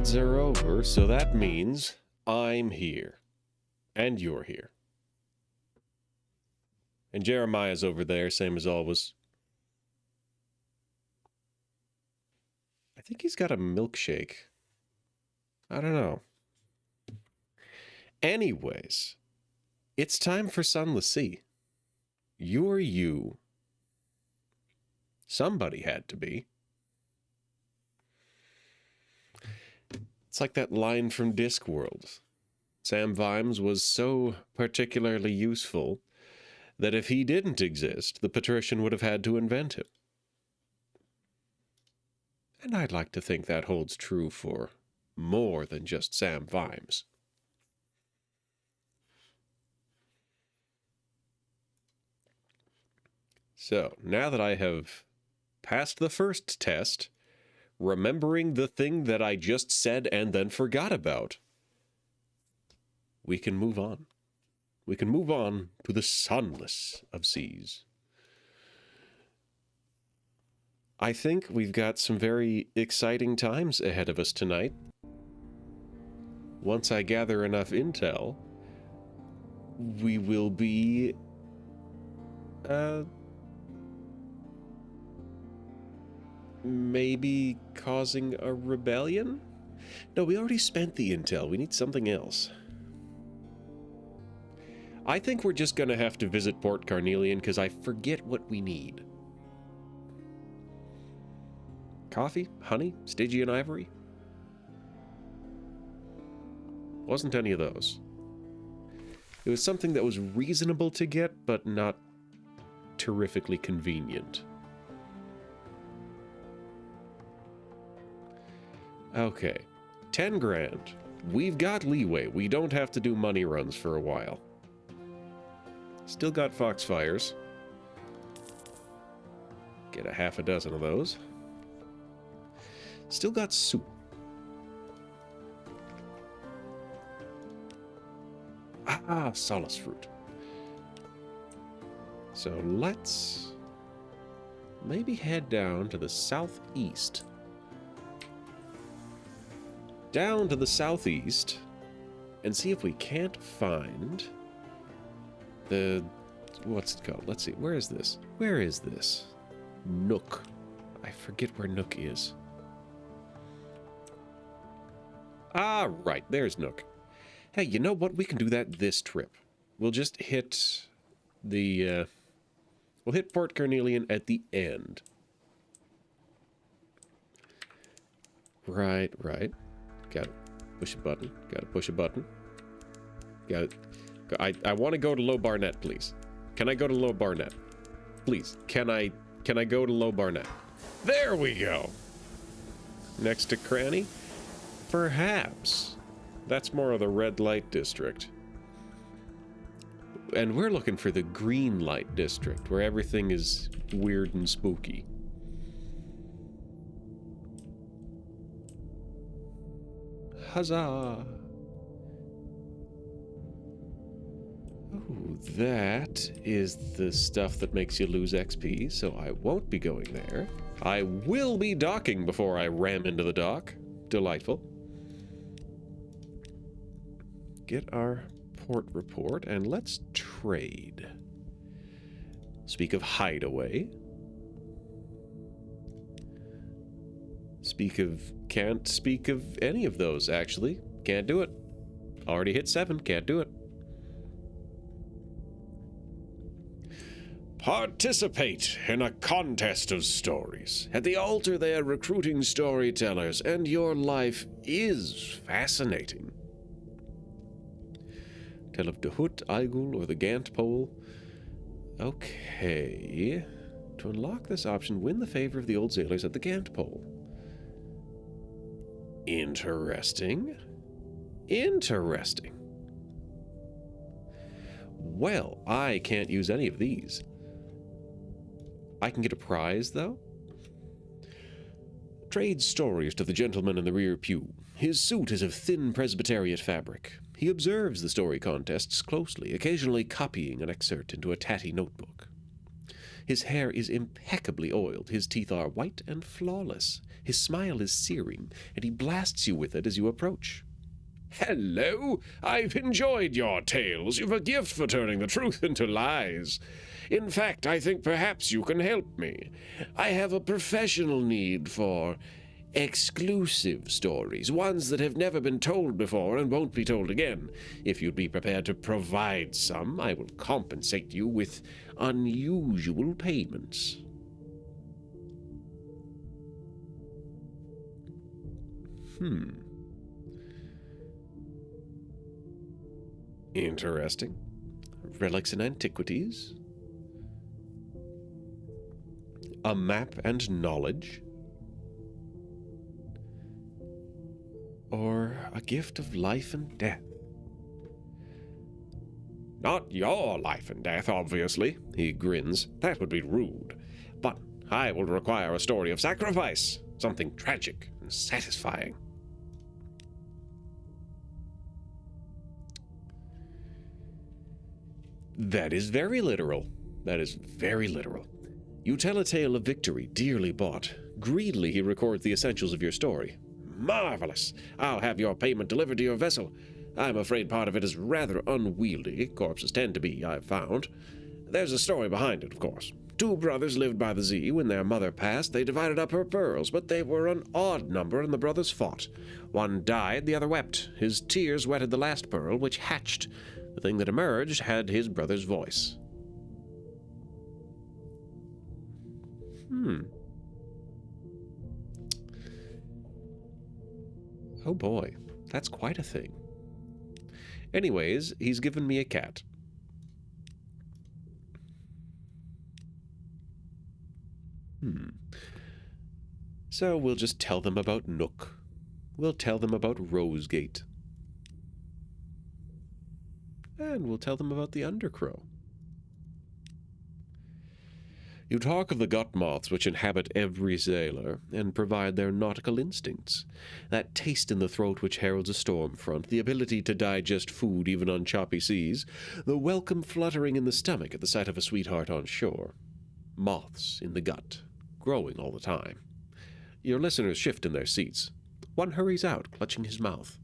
odds are over, so that means I'm here. And you're here. And Jeremiah's over there, same as always. I think he's got a milkshake. I don't know. Anyways, it's time for Sunless. You're you. Somebody had to be. It's like that line from Discworld. Sam Vimes was so particularly useful that if he didn't exist, the patrician would have had to invent him. And I'd like to think that holds true for more than just Sam Vimes. So, now that I have passed the first test, remembering the thing that I just said and then forgot about, we can move on. We can move on to the Sunless of seas. I think we've got some very exciting times ahead of us tonight. Once I gather enough intel, we will be maybe causing a rebellion? No, we already spent the intel. We need something else. I think we're just going to have to visit Port Carnelian because I forget what we need. Coffee? Honey? Stygian ivory? Wasn't any of those. It was something that was reasonable to get, but not terrifically convenient. Okay, 10 grand. We've got leeway. We don't have to do money runs for a while. Still got foxfires. Get a half a dozen of those. Still got soup. Ah, solace fruit. So let's maybe head down to the southeast. Down to the southeast and see if we can't find the... what's it called? Let's see. Where is this? Where is this? Nook. I forget where Nook is. Ah, right. There's Nook. Hey, you know what? We can do that this trip. We'll just hit the... we'll hit Port Carnelian at the end. Right. Gotta push a button. Gotta push a button. I want to go to Low Barnett, please. Can I go to Low Barnett? Please. Can I go to Low Barnett? There we go. Next to Cranny? Perhaps. That's more of the red light district. And we're looking for the green light district, where everything is weird and spooky. Huzzah! Oh, that is the stuff that makes you lose XP, so I won't be going there. I will be docking before I ram into the dock. Delightful. Get our port report, and let's trade. Speak of hideaway. Can't speak of any of those, actually. Can't do it. Already hit 7, can't do it. Participate in a contest of stories. At the altar they are recruiting storytellers, and your life is fascinating. Tell of Dehut, Eigul, or the Gant Pole. Okay. To unlock this option, win the favor of the old sailors at the Gant Pole. Interesting. Interesting. Well, I can't use any of these. I can get a prize, though. Trade stories to the gentleman in the rear pew. His suit is of thin Presbyterian fabric. He observes the story contests closely, occasionally copying an excerpt into a tatty notebook. His hair is impeccably oiled, his teeth are white and flawless, his smile is searing, and he blasts you with it as you approach. "Hello! I've enjoyed your tales. You've a gift for turning the truth into lies. In fact, I think perhaps you can help me. I have a professional need for exclusive stories, ones that have never been told before and won't be told again. If you'd be prepared to provide some, I will compensate you with unusual payments." Interesting. Relics and antiquities. A map and knowledge. Or a gift of life and death. Not your life and death, obviously, he grins. That would be rude. But I will require a story of sacrifice, something tragic and satisfying. That is very literal. That is very literal. You tell a tale of victory dearly bought. Greedily he records the essentials of your story. Marvelous! I'll have your payment delivered to your vessel. I'm afraid part of it is rather unwieldy. Corpses tend to be, I've found. There's a story behind it, of course. 2 brothers lived by the sea. When their mother passed, they divided up her pearls, but they were an odd number, and the brothers fought. One died, the other wept. His tears wetted the last pearl, which hatched. The thing that emerged had his brother's voice. Oh boy, that's quite a thing. Anyways, he's given me a cat. So we'll just tell them about Nook. We'll tell them about Rosegate. And we'll tell them about the Undercrow. You talk of the gut moths which inhabit every sailor, and provide their nautical instincts. That taste in the throat which heralds a storm front, the ability to digest food even on choppy seas, the welcome fluttering in the stomach at the sight of a sweetheart on shore. Moths in the gut, growing all the time. Your listeners shift in their seats. One hurries out, clutching his mouth.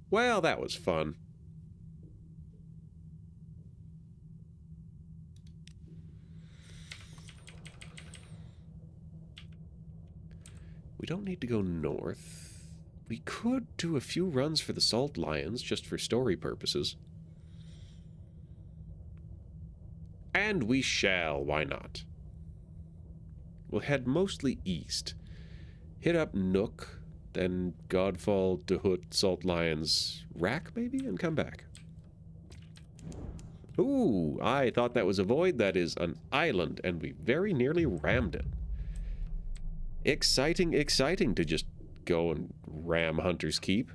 Well, that was fun. We don't need to go north. We could do a few runs for the Salt Lions, just for story purposes. And we shall, why not? We'll head mostly east. Hit up Nook, then Godfall, Dahut, Salt Lions, Rack maybe, and come back. Ooh, I thought that was a void. That is an island, and we very nearly rammed it. Exciting, exciting to just go and ram Hunter's Keep.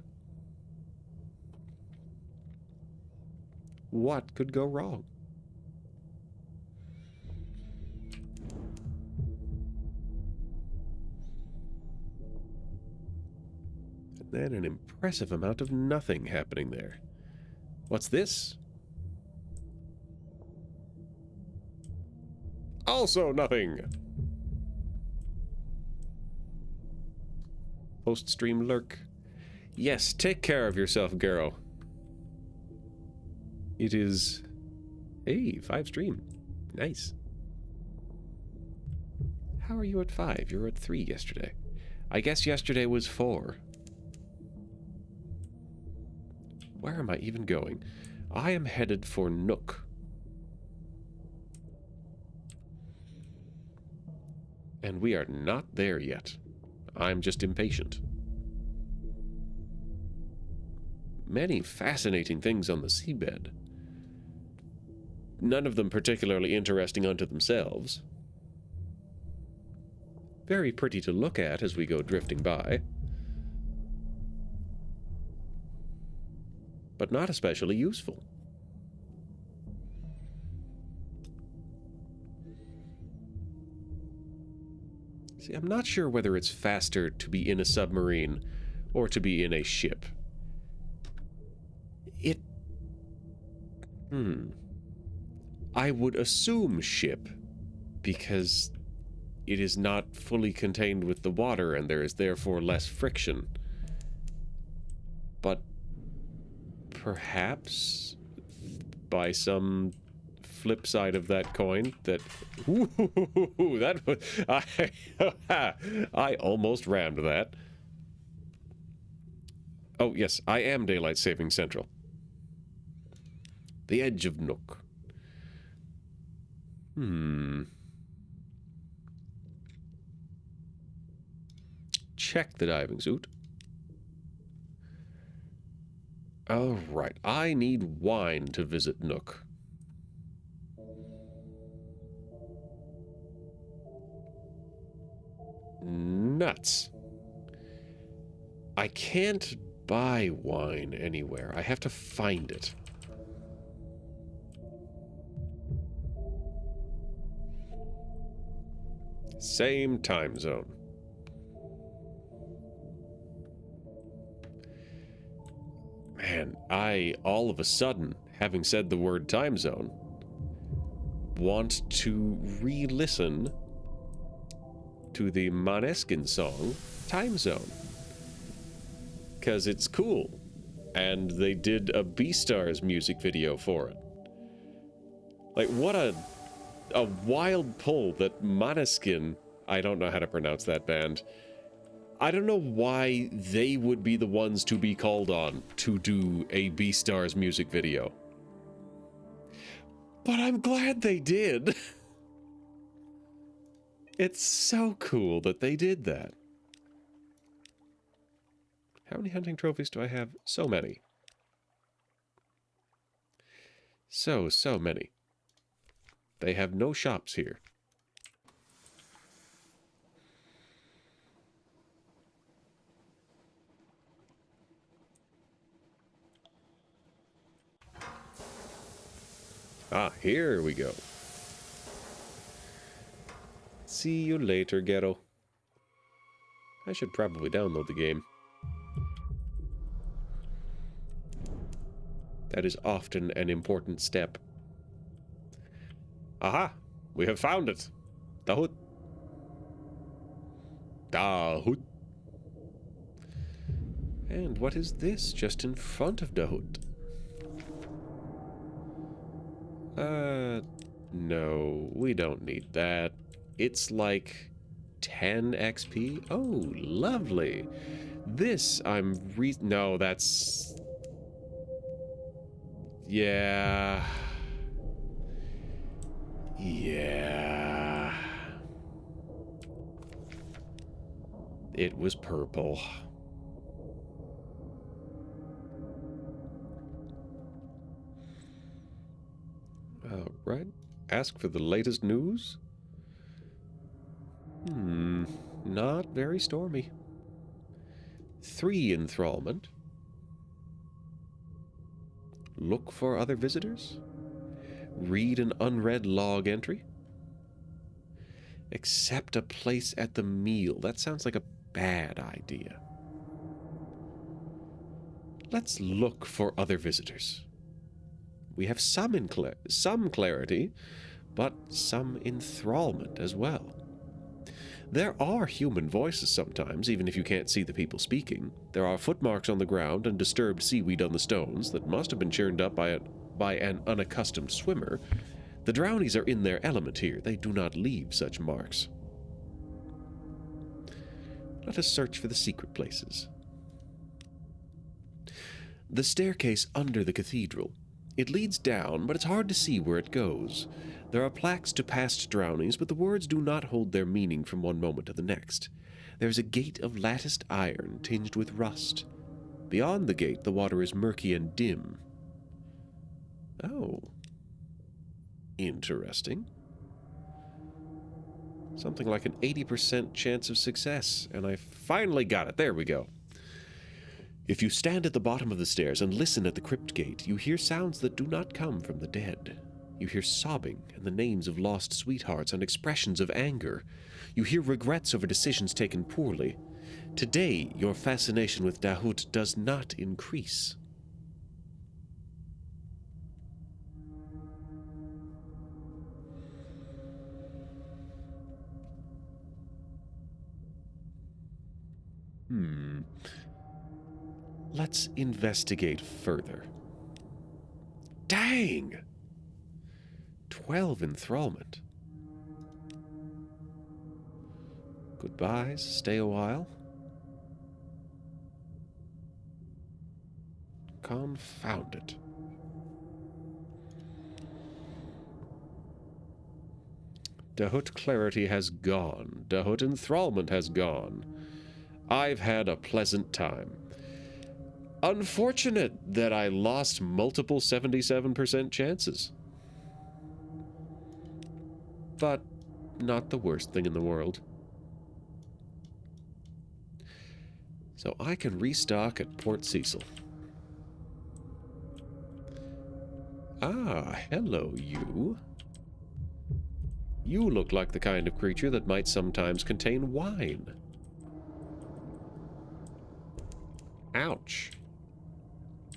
What could go wrong? And then an impressive amount of nothing happening there. What's this? Also nothing. Post-stream lurk. Yes, take care of yourself, Garo. It is... Hey, 5 stream. Nice. How are you at 5? You were at 3 yesterday. I guess yesterday was 4. Where am I even going? I am headed for Nook. And we are not there yet. I'm just impatient. Many fascinating things on the seabed. None of them particularly interesting unto themselves. Very pretty to look at as we go drifting by. But not especially useful. See, I'm not sure whether it's faster to be in a submarine or to be in a ship. I would assume ship, because it is not fully contained with the water and there is therefore less friction. But perhaps by some flip side of that coin that that was I almost rammed that. Oh yes, I am Daylight Saving Central. The edge of Nook. Check the diving suit. Alright, I need wine to visit Nook. Nuts. I can't buy wine anywhere. I have to find it. Same time zone. Man, I, all of a sudden, having said the word time zone, want to re-listen to the Måneskin song, Time Zone. Because it's cool. And they did a Beastars music video for it. Like, what a wild pull that Måneskin, I don't know how to pronounce that band. I don't know why they would be the ones to be called on to do a Beastars music video. But I'm glad they did. It's so cool that they did that. How many hunting trophies do I have? So many. So many. They have no shops here. Ah, here we go. See you later, Ghetto. I should probably download the game. That is often an important step. Aha! We have found it! Dahut. Dahut. And what is this just in front of Dahut? No, we don't need that. It's like 10 XP? Oh, lovely. This, no, that's... Yeah. Yeah. It was purple. Alright. Ask for the latest news? Not very stormy. 3 enthrallment. Look for other visitors. Read an unread log entry. Accept a place at the meal. That sounds like a bad idea. Let's look for other visitors. We have some clarity, but some enthrallment as well. There are human voices sometimes, even if you can't see the people speaking. There are footmarks on the ground and disturbed seaweed on the stones that must have been churned up by an unaccustomed swimmer. The drownies are in their element here. They do not leave such marks. Let us search for the secret places. The staircase under the cathedral. It leads down, but it's hard to see where it goes. There are plaques to past drownings, but the words do not hold their meaning from one moment to the next. There is a gate of latticed iron tinged with rust. Beyond the gate, the water is murky and dim. Oh. Interesting. Something like an 80% chance of success, and I finally got it. There we go. If you stand at the bottom of the stairs and listen at the crypt gate, you hear sounds that do not come from the dead. You hear sobbing and the names of lost sweethearts and expressions of anger. You hear regrets over decisions taken poorly. Today, your fascination with Dahut does not increase. Let's investigate further. Dang! 12 enthrallment. Goodbyes, stay a while. Confound it. Dahut clarity has gone. Dahut enthrallment has gone. I've had a pleasant time. Unfortunate that I lost multiple 77% chances. But not the worst thing in the world. So I can restock at Port Cecil. Ah, hello, you. You look like the kind of creature that might sometimes contain wine. Ouch.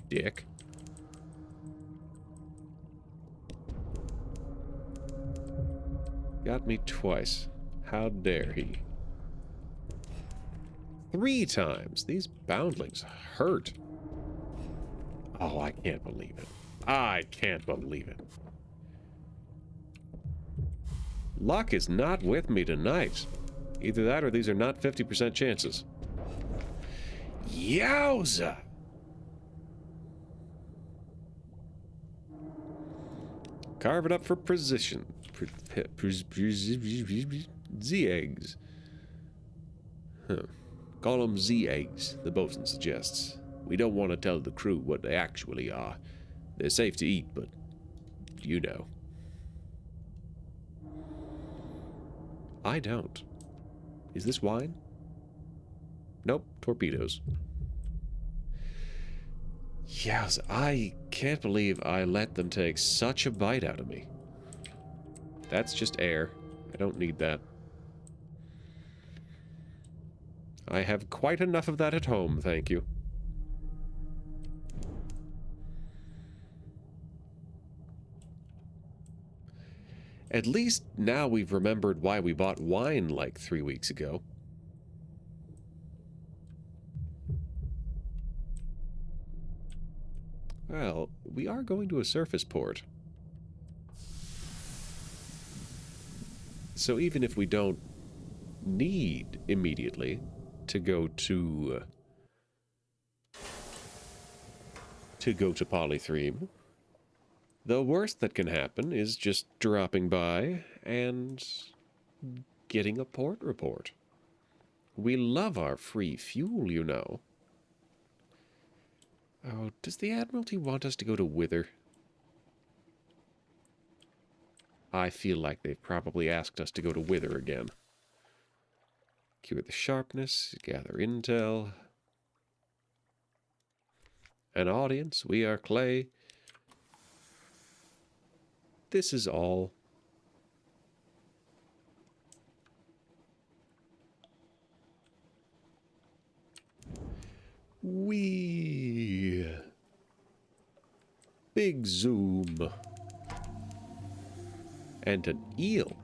Dick. Got me twice. How dare he? 3 times. These boundlings hurt. Oh, I can't believe it. I can't believe it. Luck is not with me tonight. Either that or these are not 50% chances. Yowza! Carve it up for precision. Z-eggs. Huh. Call them Z-eggs, the bosun suggests. We don't want to tell the crew what they actually are. They're safe to eat, but you know. I don't. Is this wine? Nope, torpedoes. Yes, I can't believe I let them take such a bite out of me. That's just air. I don't need that. I have quite enough of that at home, thank you. At least now we've remembered why we bought wine like 3 weeks ago. Well, we are going to a surface port. So even if we don't need immediately to go to Polythreme, the worst that can happen is just dropping by and getting a port report. We love our free fuel, you know. Oh, does the Admiralty want us to go to Wither? I feel like they've probably asked us to go to Wither again. Cure the sharpness, gather intel. An audience, we are clay. This is all. Wee. Big zoom. And an eel.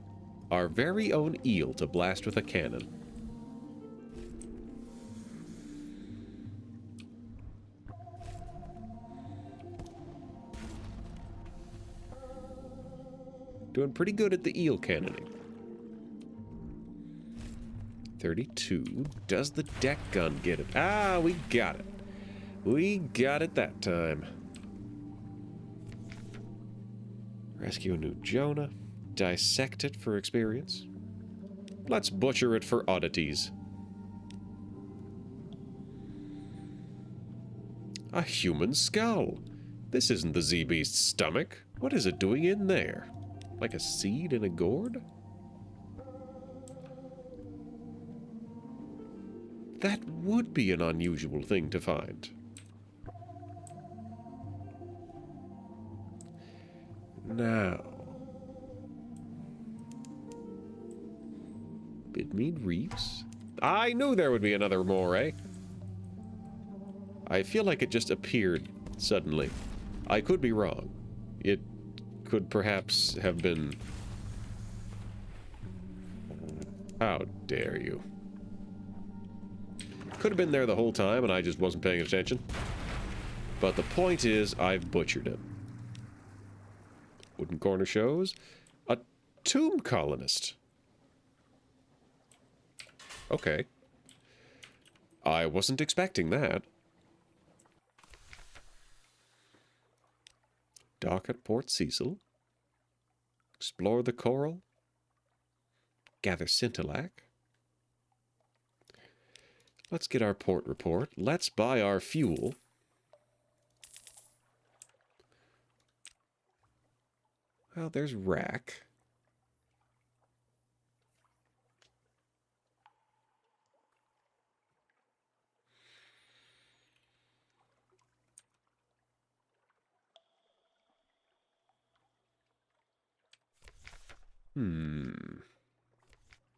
Our very own eel to blast with a cannon. Doing pretty good at the eel cannoning. 32. Does the deck gun get it? Ah, we got it. We got it that time. Rescue a new Jonah. Dissect it for experience. Let's butcher it for oddities. A human skull. This isn't the Z-Beast's stomach. What is it doing in there? Like a seed in a gourd? That would be an unusual thing to find. Now. Bidmead Reefs? I knew there would be another moray. I feel like it just appeared suddenly. I could be wrong. It could perhaps have been... How dare you? Could have been there the whole time and I just wasn't paying attention. But the point is, I've butchered it. Wooden corner shows. A tomb colonist. Okay. I wasn't expecting that. Dock at Port Cecil. Explore the coral. Gather scintillac. Let's get our port report. Let's buy our fuel. Well, there's rack.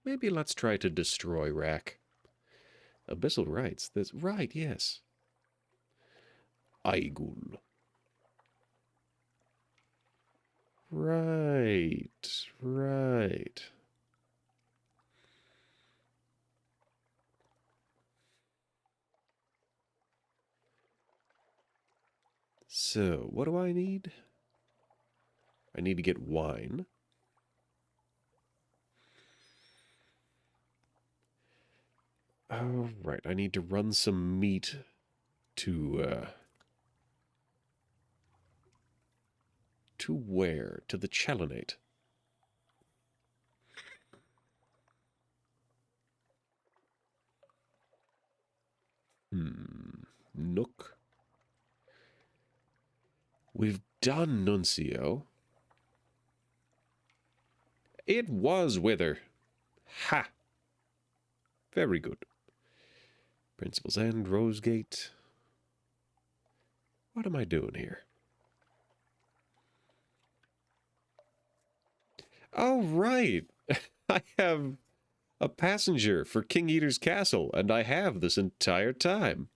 Maybe let's try to destroy rack. Abyssal rights. That's right, yes. Aigul. Right, right. So, what do I need? I need to get wine. Oh, right. I need to run some meat to where? To the Chelinate. Nook. We've done Nuncio. It was Wither. Ha! Very good. Principal's End, Rosegate. What am I doing here? Oh, right. I have a passenger for King Eater's Castle, and I have this entire time.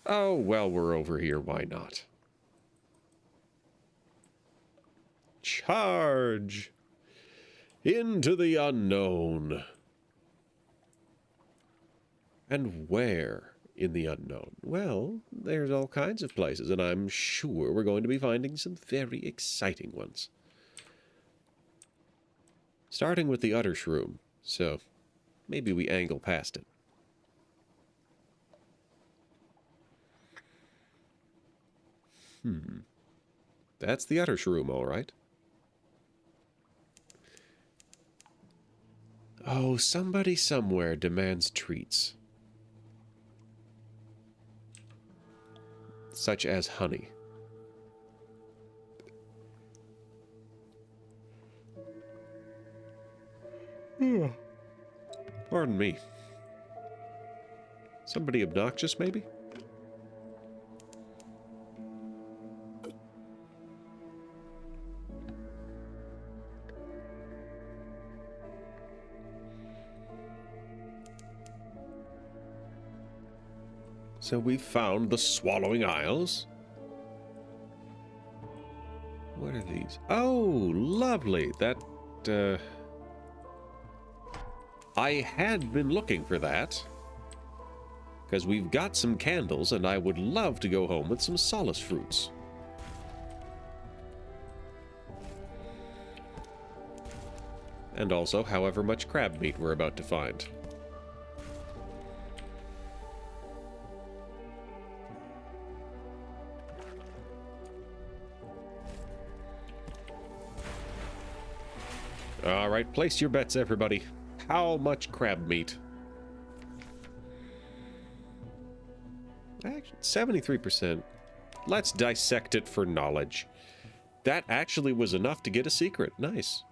Oh, well, we're over here. Why not? Charge! Into the unknown. And where in the unknown? Well, there's all kinds of places, and I'm sure we're going to be finding some very exciting ones. Starting with the Utter Shroom, so maybe we angle past it. That's the Utter Shroom, all right. Oh, somebody somewhere demands treats. Such as honey. Pardon me. Somebody obnoxious, maybe? So we've found the Swallowing Isles. What are these? Oh, lovely. That, I had been looking for that. Because we've got some candles, and I would love to go home with some solace fruits. And also, however much crab meat we're about to find. All right, place your bets, everybody. How much crab meat? Actually, 73%. Let's dissect it for knowledge. That actually was enough to get a secret. Nice.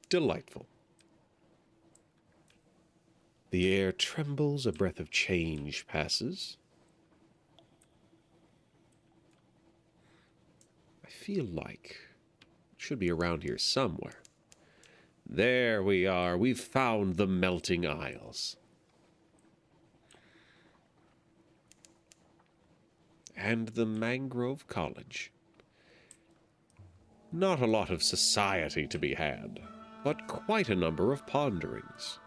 Delightful. The air trembles, a breath of change passes. I feel like it should be around here somewhere. There we are. We've found the Melting Isles. and the Mangrove College. Not a lot of society to be had, but quite a number of ponderings.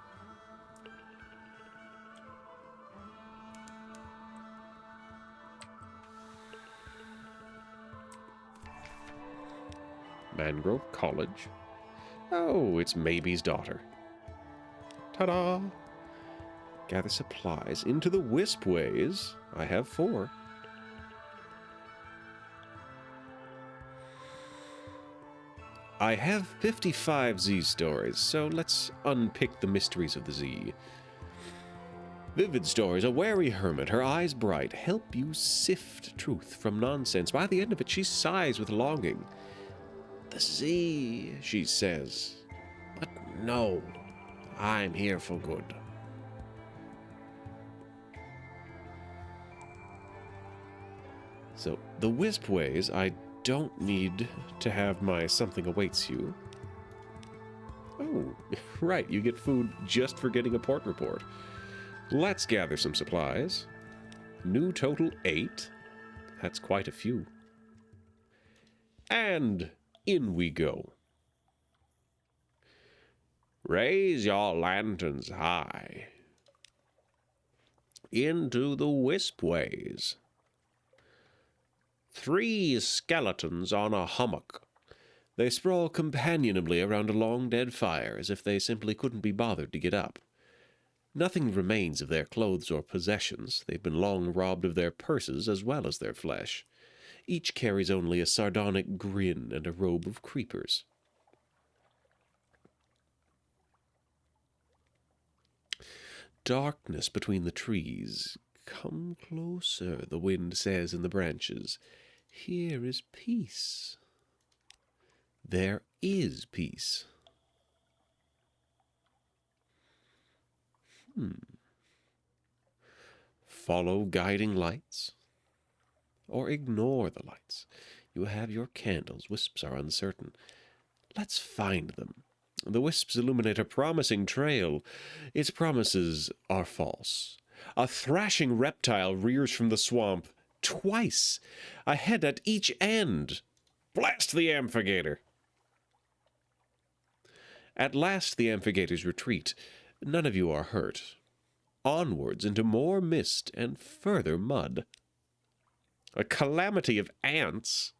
Mangrove College? Oh, it's Maybe's daughter. Ta-da! Gather supplies into the Wispways. I have 4. I have 55 Z stories, so let's unpick the mysteries of the Z. Vivid stories, a wary hermit, her eyes bright, help you sift truth from nonsense. By the end of it, she sighs with longing. The Z, she says. But no, I'm here for good. So, the Wispways, I don't need to have my something awaits you. Oh, right, you get food just for getting a port report. Let's gather some supplies. New total 8. That's quite a few. And in we go. Raise your lanterns high. Into the Wispways. 3 skeletons on a hummock. They sprawl companionably around a long dead fire, as if they simply couldn't be bothered to get up. Nothing remains of their clothes or possessions. They've been long robbed of their purses as well as their flesh. Each carries only a sardonic grin and a robe of creepers. Darkness between the trees. Come closer, the wind says in the branches. Here is peace. There is peace. Follow guiding lights, or ignore the lights. You have your candles. Wisps are uncertain. Let's find them. The wisps illuminate a promising trail. Its promises are false. A thrashing reptile rears from the swamp twice, a head at each end. Blast the amphigator! At last the amphigators retreat. None of you are hurt. Onwards into more mist and further mud. A calamity of ants.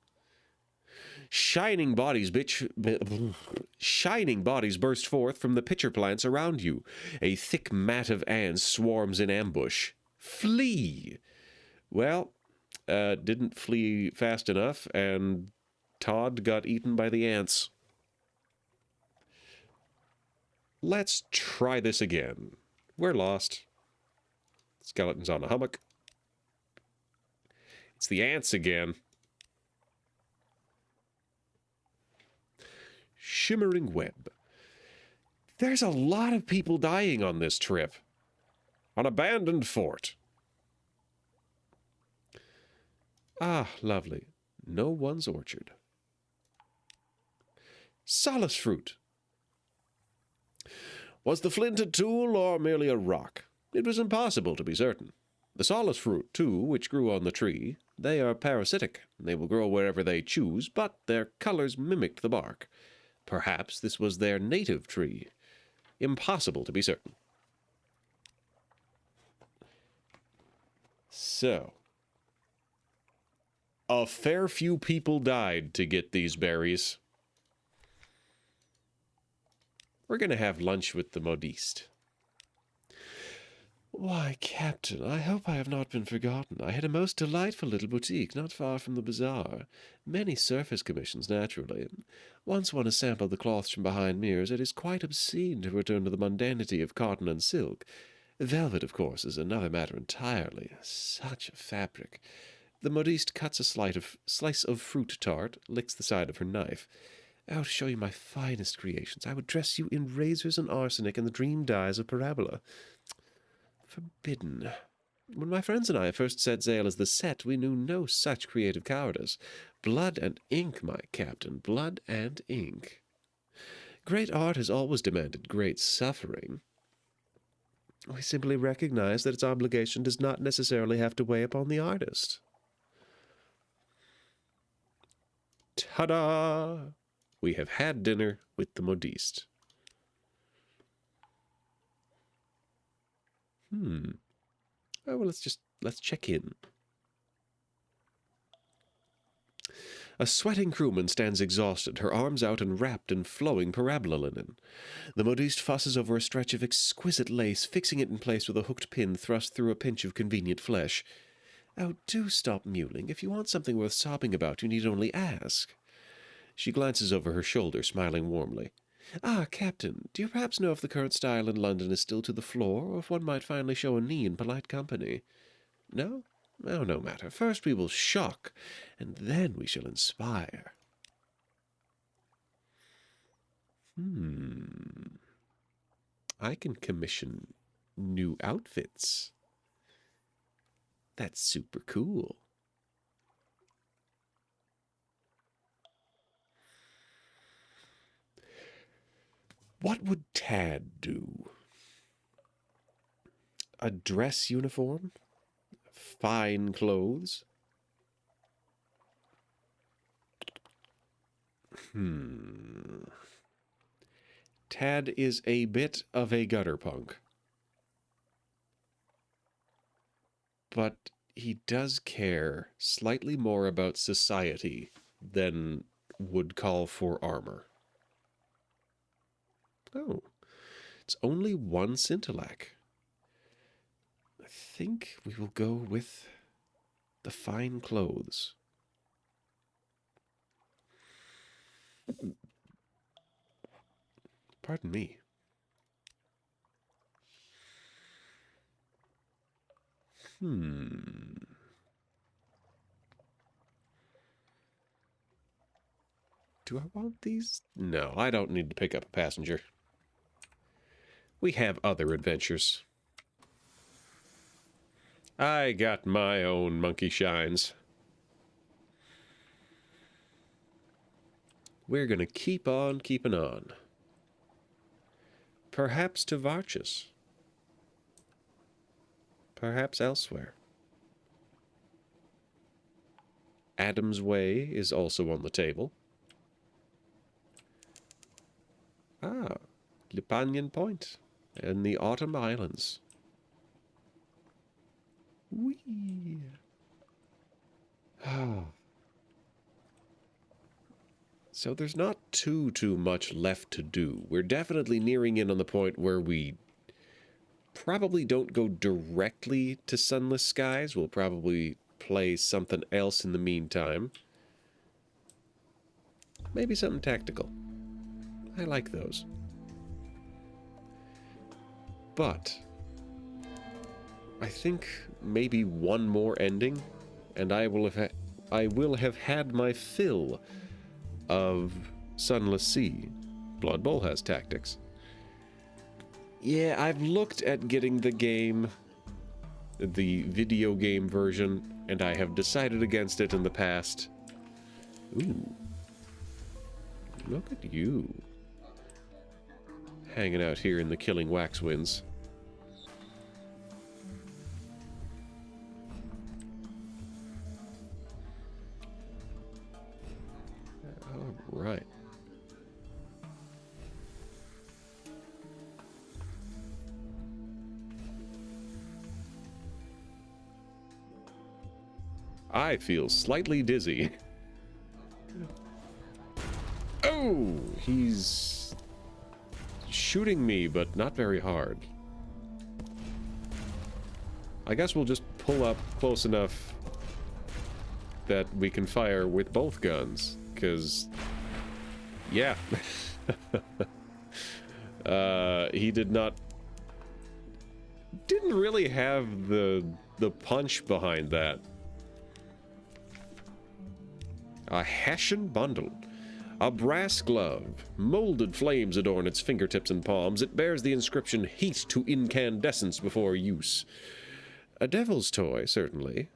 Shining bodies burst forth from the pitcher plants around you. A thick mat of ants swarms in ambush. Flee! Well, didn't flee fast enough, and Todd got eaten by the ants. Let's try this again. We're lost. Skeletons on a hummock. It's the ants again. Shimmering web. There's a lot of people dying on this trip. An abandoned fort. Ah, lovely. No one's orchard. Solace fruit. Was the flint a tool or merely a rock? It was impossible to be certain. The solace fruit, too, which grew on the tree, they are parasitic. They will grow wherever they choose, but their colors mimicked the bark. Perhaps this was their native tree. Impossible to be certain. So, a fair few people died to get these berries. We're going to have lunch with the modiste. Why, Captain, I hope I have not been forgotten. I had a most delightful little boutique not far from the bazaar. Many surface commissions, naturally. Once one has sampled the cloths from behind mirrors, it is quite obscene to return to the mundanity of cotton and silk. Velvet, of course, is another matter entirely. Such a fabric. The modiste cuts a slice of fruit tart, licks the side of her knife. Oh, to show you my finest creations, I would dress you in razors and arsenic and the dream dyes of parabola. Forbidden. When my friends and I first set sail as the set, we knew no such creative cowardice. Blood and ink, my captain, blood and ink. Great art has always demanded great suffering. We simply recognize that its obligation does not necessarily have to weigh upon the artist. Ta-da! We have had dinner with the modiste. Oh, well, let's check in. A sweating crewman stands exhausted, her arms out and wrapped in flowing parabola linen. The modiste fusses over a stretch of exquisite lace, fixing it in place with a hooked pin thrust through a pinch of convenient flesh. Oh, do stop mewling. If you want something worth sobbing about, you need only ask. She glances over her shoulder, smiling warmly. Ah, Captain, do you perhaps know if the current style in London is still to the floor, or if one might finally show a knee in polite company? No? Oh, no matter. First we will shock, and then we shall inspire. I can commission new outfits. That's super cool. What would Tad do? A dress uniform? Fine clothes? Tad is a bit of a gutter punk. But he does care slightly more about society than would call for armor. Oh, it's only one scintillac. I think we will go with the fine clothes. Pardon me. Do I want these? No, I don't need to pick up a passenger. We have other adventures. I got my own monkey shines. We're gonna keep on keeping on. Perhaps to Varchus. Perhaps elsewhere. Adam's Way is also on the table. Ah, Lipanyan Point and the Autumn Islands. Whee! So there's not too much left to do. We're definitely nearing in on the point where we probably don't go directly to Sunless Skies. We'll probably play something else in the meantime. Maybe something tactical. I like those. But I think maybe one more ending, and I will have had my fill of Sunless Sea. Blood Bowl has tactics. Yeah, I've looked at getting the video game version, and I have decided against it in the past. Ooh. Look at you. Hanging out here in the killing waxwinds. All right. I feel slightly dizzy. Oh, he's shooting me, but not very hard. I guess we'll just pull up close enough that we can fire with both guns, because, yeah. He didn't really have the punch behind that. A Hessian bundle. A brass glove. Molded flames adorn its fingertips and palms. It bears the inscription, heat to incandescence before use. A devil's toy, certainly.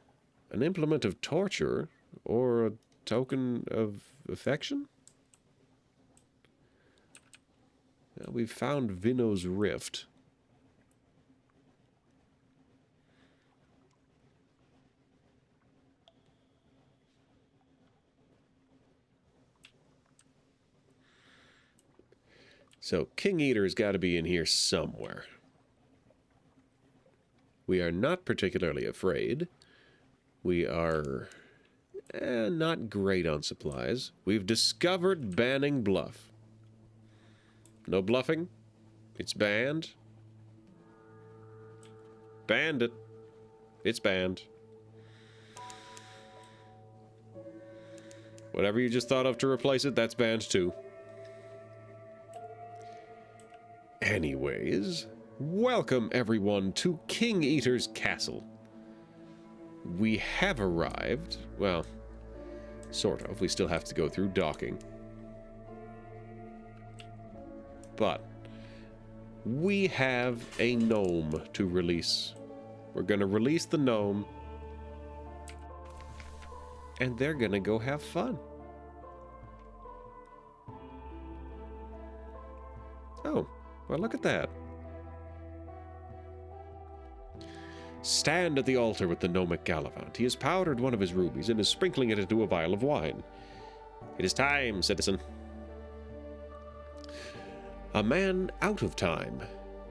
An implement of torture, or a token of affection? We've found Vino's Rift. So, King Eater's got to be in here somewhere. We are not particularly afraid. We are not great on supplies. We've discovered banning bluff. No bluffing? It's banned. Banned it. It's banned. Whatever you just thought of to replace it, that's banned too. Anyways, welcome everyone to King Eater's castle. We have arrived. Well, sort of. We still have to go through docking. But we have a gnome to release. We're going to release the gnome. And they're going to go have fun. Oh, well, look at that. Stand at the altar with the gnomic Gallivant. He has powdered one of his rubies and is sprinkling it into a vial of wine. It is time, citizen. A man out of time.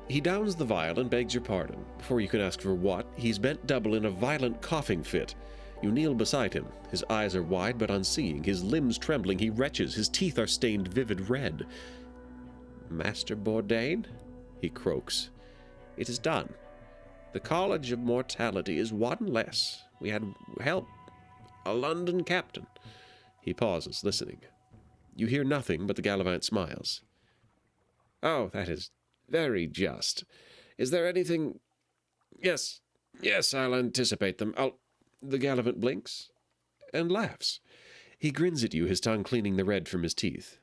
He downs the vial and begs your pardon. Before you can ask for what, he's bent double in a violent coughing fit. You kneel beside him. His eyes are wide but unseeing, his limbs trembling, he retches, his teeth are stained vivid red. Master Bourdain? He croaks. It is done. The College of Mortality is one less. We had help. A London captain. He pauses, listening. You hear nothing but the Gallivant smiles. Oh, that is very just. Is there anything... Yes, I'll anticipate them. The Gallivant blinks and laughs. He grins at you, his tongue cleaning the red from his teeth.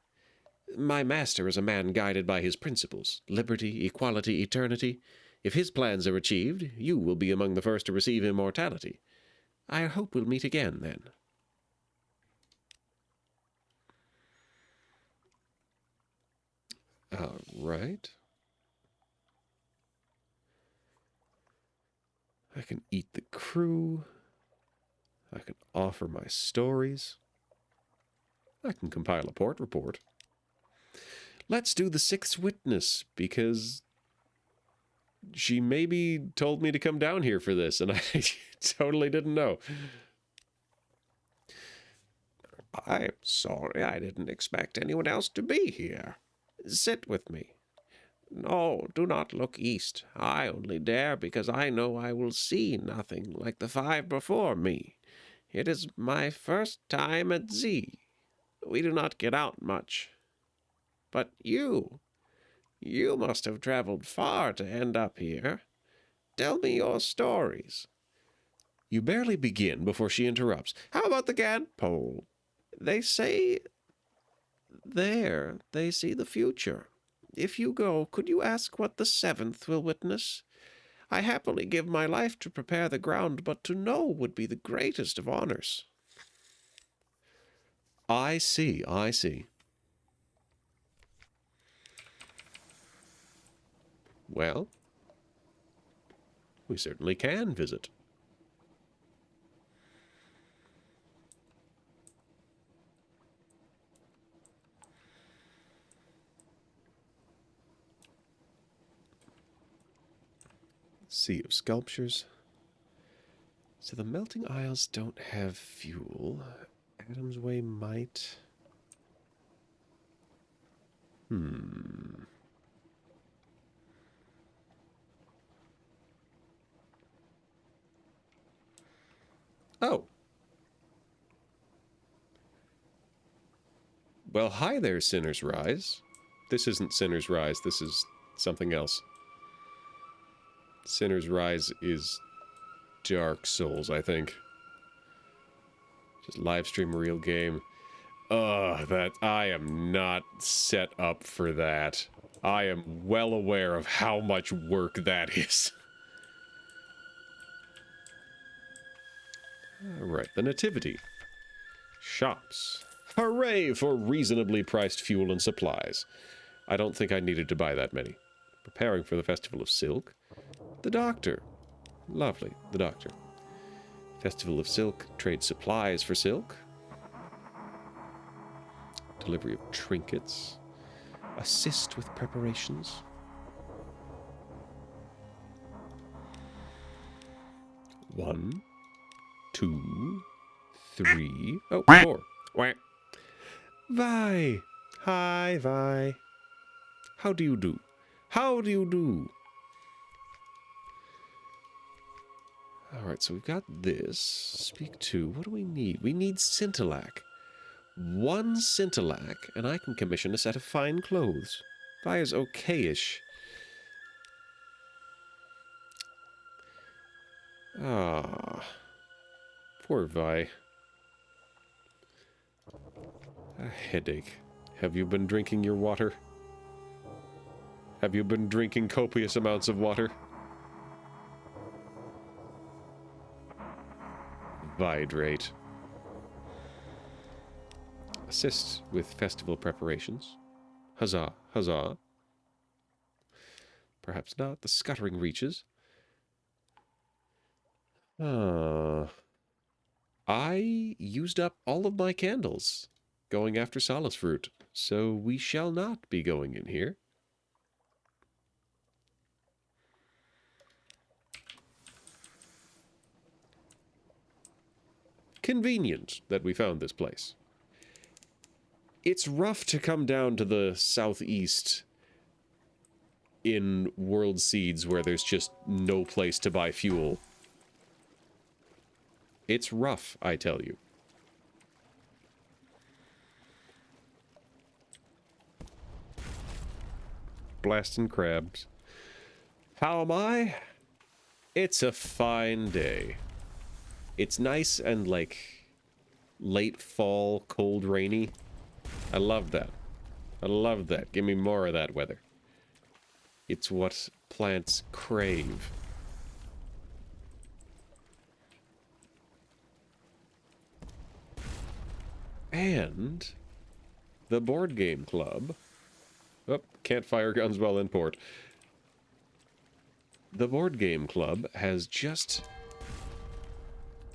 My master is a man guided by his principles. Liberty, equality, eternity. If his plans are achieved, you will be among the first to receive immortality. I hope we'll meet again, then. All right. I can eat the crew. I can offer my stories. I can compile a port report. Let's do the sixth witness, because she maybe told me to come down here for this, and I totally didn't know. I'm sorry, I didn't expect anyone else to be here. Sit with me. No, do not look east. I only dare because I know I will see nothing like the five before me. It is my first time at Z. We do not get out much. But you must have traveled far to end up here. Tell me your stories. You barely begin before she interrupts. How about the gadpole? They say there they see the future. If you go, could you ask what the seventh will witness? I happily give my life to prepare the ground, but to know would be the greatest of honors. I see. Well, we certainly can visit. Sea of sculptures. So the melting isles don't have fuel. Adam's Way might. Oh. Well, hi there, Sinner's Rise. This isn't Sinner's Rise, this is something else. Sinner's Rise is Dark Souls, I think. Just live stream a real game. That I am not set up for that. I am well aware of how much work that is. Alright, the Nativity. Shops. Hooray for reasonably priced fuel and supplies. I don't think I needed to buy that many. Preparing for the Festival of Silk. The Doctor. Lovely, the Doctor. Festival of Silk. Trade supplies for silk. Delivery of trinkets. Assist with preparations. One, two, three. Oh, four. Wah. Vi. Hi, Vi. How do you do? How do you do? Alright, so we've got this. Speak to. What do we need? We need Scintillac. One Scintillac, and I can commission a set of fine clothes. Vi is okay-ish. Ah. Poor Vi. A headache. Have you been drinking your water? Have you been drinking copious amounts of water? Vidrate. Assist with festival preparations. Huzzah, huzzah. Perhaps not. The scuttering reaches. I used up all of my candles going after Sunless fruit, so we shall not be going in here. Convenient that we found this place. It's rough to come down to the southeast in World Seeds where there's just no place to buy fuel. It's rough, I tell you. Blasting crabs. How am I? It's a fine day. It's nice and, like, late fall, cold, rainy. I love that. I love that. Give me more of that weather. It's what plants crave. And the board game club. Oh, can't fire guns while in port. The board game club has just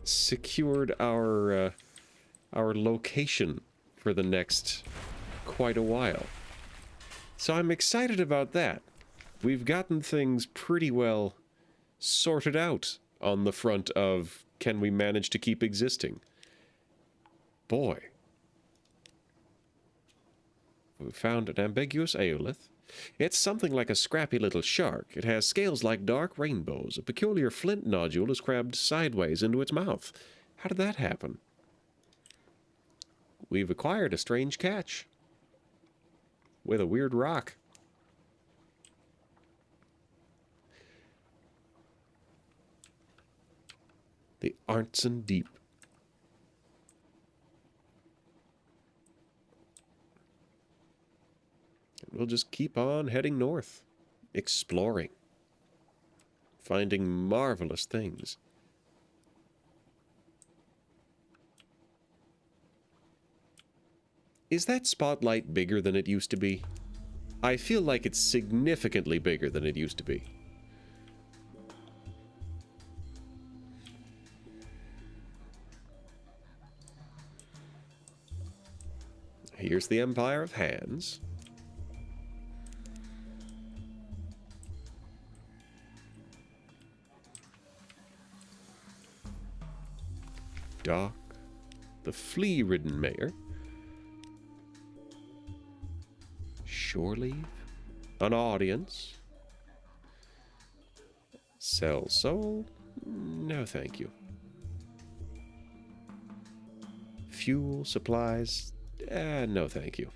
secured our location for the next quite a while. So I'm excited about that. We've gotten things pretty well sorted out on the front of can we manage to keep existing. Boy. We found an ambiguous aolith. It's something like a scrappy little shark. It has scales like dark rainbows. A peculiar flint nodule is crabbed sideways into its mouth. How did that happen? We've acquired a strange catch. With a weird rock. The Arntzen Deep. We'll just keep on heading north, exploring, finding marvelous things. Is that spotlight bigger than it used to be? I feel like it's significantly bigger than it used to be. Here's the Empire of Hands. Doc, the flea-ridden mayor. Shore leave. An audience. Sell soul. No, thank you. Fuel, supplies. No, thank you.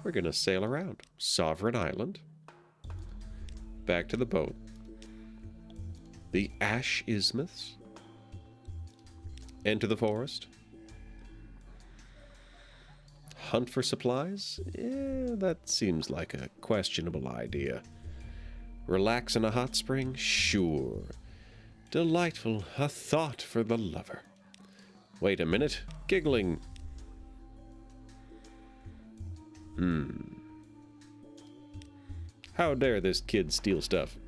We're gonna sail around. Sovereign Island. Back to the boat. The Ash Isthmus. Enter the forest. Hunt for supplies? That seems like a questionable idea. Relax in a hot spring? Sure. Delightful, a thought for the lover. Wait a minute. Giggling. How dare this kid steal stuff?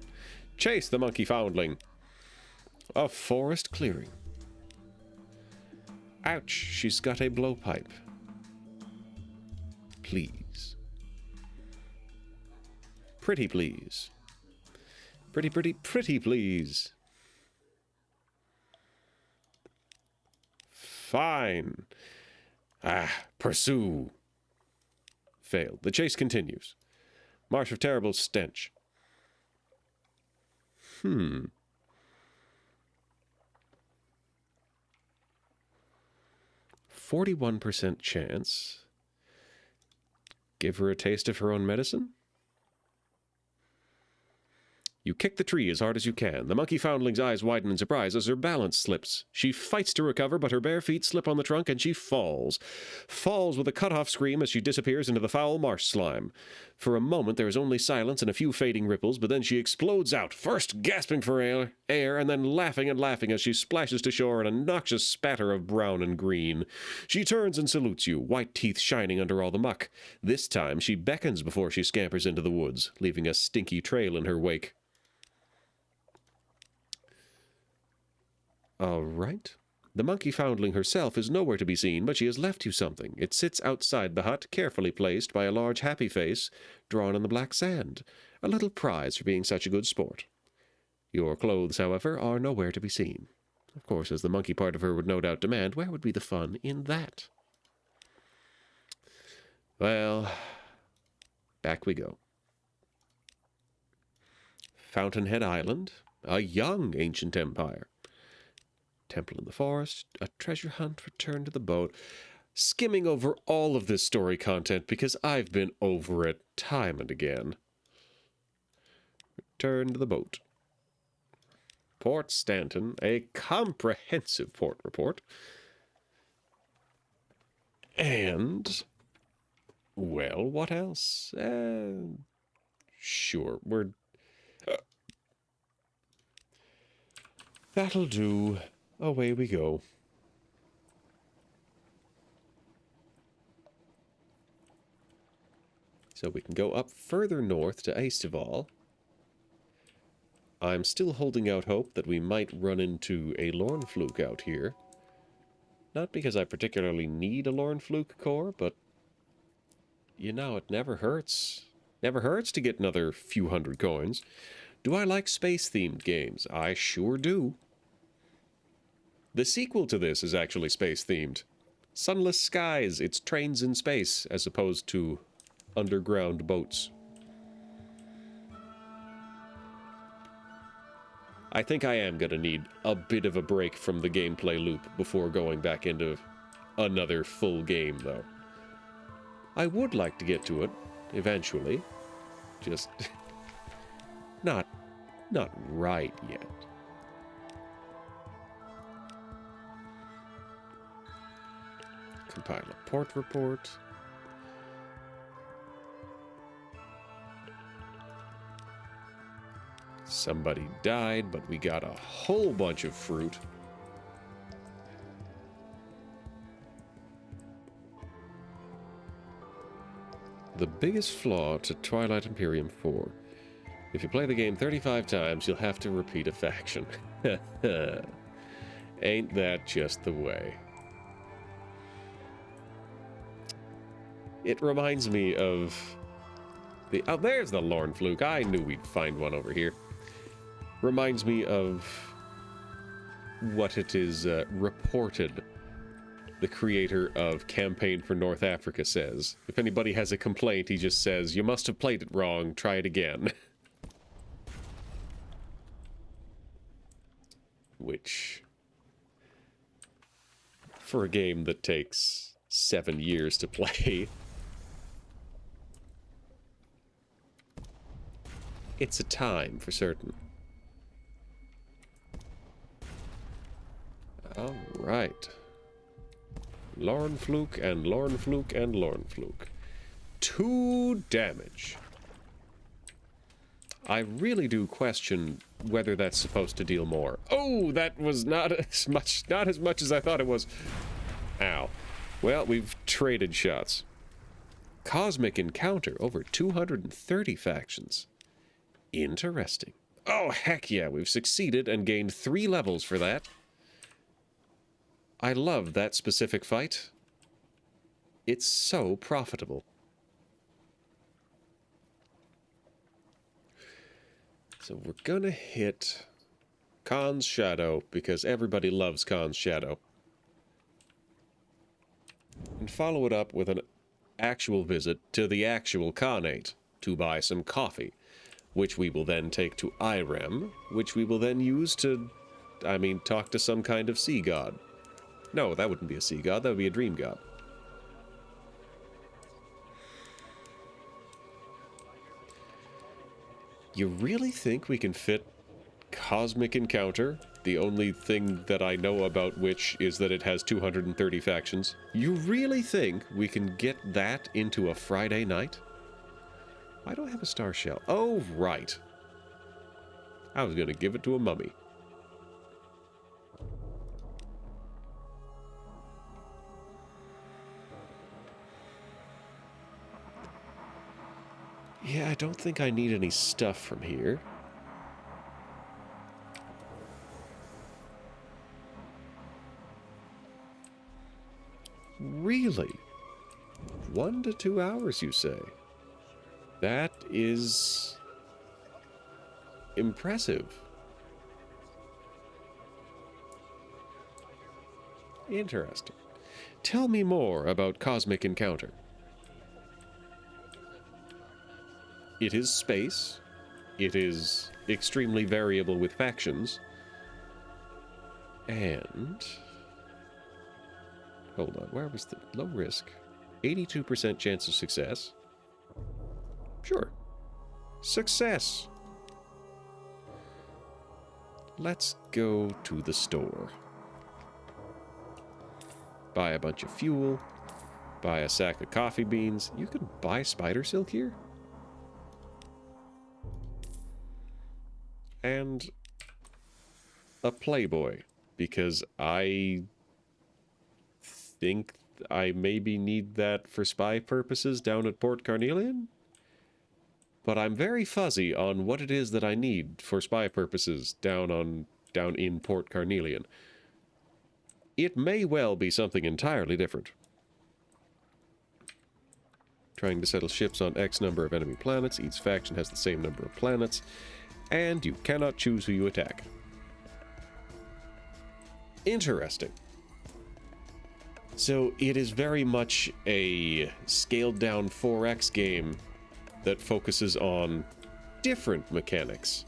Chase the monkey foundling. A forest clearing. Ouch, she's got a blowpipe. please. Pretty please. Pretty, pretty, pretty please. Fine. Pursue. Failed. The chase continues. Marsh of terrible stench. 41% chance. Give her a taste of her own medicine? You kick the tree as hard as you can. The monkey foundling's eyes widen in surprise as her balance slips. She fights to recover, but her bare feet slip on the trunk and she falls. Falls with a cut-off scream as she disappears into the foul marsh slime. For a moment there is only silence and a few fading ripples, but then she explodes out, first gasping for air and then laughing and laughing as she splashes to shore in a noxious spatter of brown and green. She turns and salutes you, white teeth shining under all the muck. This time she beckons before she scampers into the woods, leaving a stinky trail in her wake. All right. The monkey foundling herself is nowhere to be seen, but she has left you something. It sits outside the hut, carefully placed by a large happy face drawn on the black sand. A little prize for being such a good sport. Your clothes, however, are nowhere to be seen. Of course, as the monkey part of her would no doubt demand, where would be the fun in that? Well, back we go. Fountainhead Island, a young ancient empire. Temple in the forest, a treasure hunt, return to the boat. Skimming over all of this story content because I've been over it time and again. Return to the boat. Port Stanton, a comprehensive port report. And, well, what else? Sure, we're... that'll do. Away we go. So we can go up further north to Aestival. I'm still holding out hope that we might run into a Lornfluke out here. Not because I particularly need a Lornfluke core, but, you know, it never hurts. Never hurts to get another few hundred coins. Do I like space-themed games? I sure do. The sequel to this is actually space-themed. Sunless Skies, it's trains in space, as opposed to underground boats. I think I am going to need a bit of a break from the gameplay loop before going back into another full game, though. I would like to get to it, eventually. Just... not right yet. Compile a port report. Somebody died, but we got a whole bunch of fruit. The biggest flaw to Twilight Imperium 4. If you play the game 35 times, you'll have to repeat a faction. Ain't that just the way? It reminds me of the... oh, there's the Lornfluke. I knew we'd find one over here. Reminds me of what it is reported the creator of Campaign for North Africa says. If anybody has a complaint, he just says, "You must have played it wrong. Try it again." Which, for a game that takes 7 years to play, it's a time for certain. All right. Lornfluke and Lornfluke and Lornfluke. 2 damage. I really do question whether that's supposed to deal more. Oh, that was not as much as I thought it was. Ow. Well, we've traded shots. Cosmic Encounter, over 230 factions. Interesting. Oh, heck yeah, we've succeeded and gained 3 levels for that. I love that specific fight. It's so profitable. So we're gonna hit Khan's Shadow, because everybody loves Khan's Shadow. And follow it up with an actual visit to the actual Khanate to buy some coffee, which we will then take to Irem, which we will then use to, talk to some kind of sea god. No, that wouldn't be a sea god, that would be a dream god. You really think we can fit Cosmic Encounter, the only thing that I know about which is that it has 230 factions? You really think we can get that into a Friday night? Why do I have a star shell? Oh, right. I was going to give it to a mummy. Yeah, I don't think I need any stuff from here. Really? 1 to 2 hours, you say? That is impressive. Interesting. Tell me more about Cosmic Encounter. It is space. It is extremely variable with factions. And... hold on, where was the low risk? 82% chance of success. Sure. Success. Let's go to the store. Buy a bunch of fuel. Buy a sack of coffee beans. You can buy spider silk here? And a Playboy, because I think I maybe need that for spy purposes down at Port Carnelian? But I'm very fuzzy on what it is that I need for spy purposes down in Port Carnelian. It may well be something entirely different. Trying to settle ships on X number of enemy planets. Each faction has the same number of planets. And you cannot choose who you attack. Interesting. So it is very much a scaled-down 4X game that focuses on different mechanics.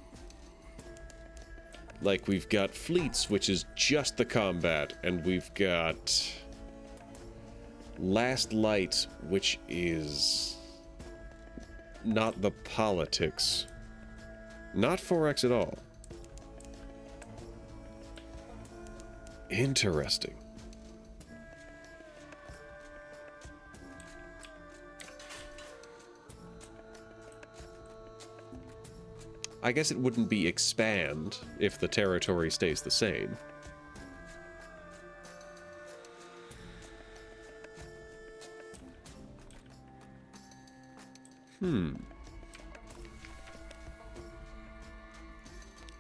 Like, we've got fleets, which is just the combat, and we've got Last Light, which is not the politics. Not 4X at all. Interesting. I guess it wouldn't be expand if the territory stays the same.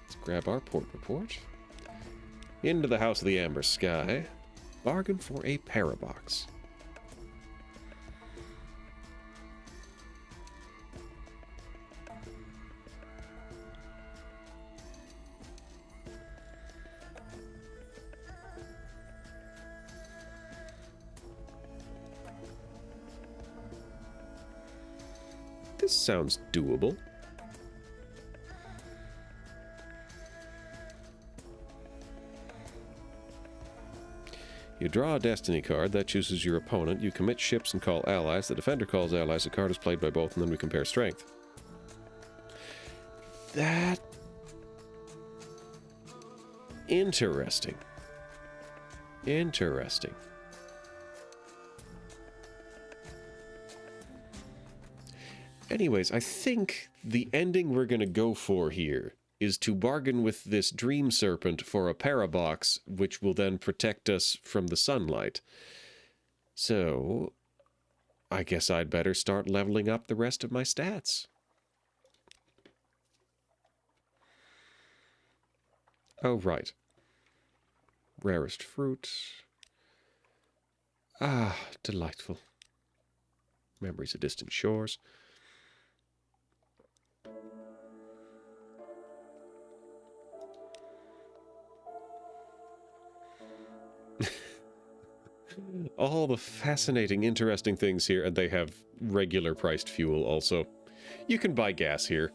Let's grab our port report. Into the House of the Amber Sky. Bargain for a parabox. This sounds doable. You draw a destiny card that chooses your opponent. You commit ships and call allies. The defender calls allies. The card is played by both, and then we compare strength. That... interesting. Interesting. Anyways, I think the ending we're going to go for here is to bargain with this dream serpent for a parabox, which will then protect us from the sunlight. So, I guess I'd better start leveling up the rest of my stats. Oh, right. Rarest fruit. Ah, delightful. Memories of distant shores. All the fascinating, interesting things here, and they have regular priced fuel also. You can buy gas here.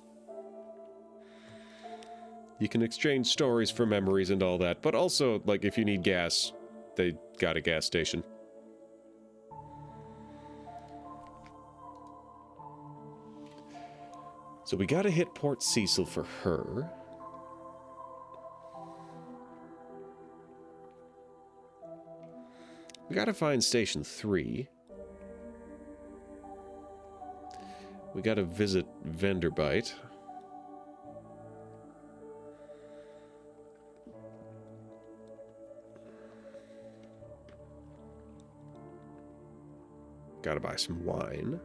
You can exchange stories for memories and all that, but also, like, if you need gas, they got a gas station. So we gotta hit Port Cecil for her. We gotta find Station 3. We gotta visit Vanderbite. Gotta buy some wine.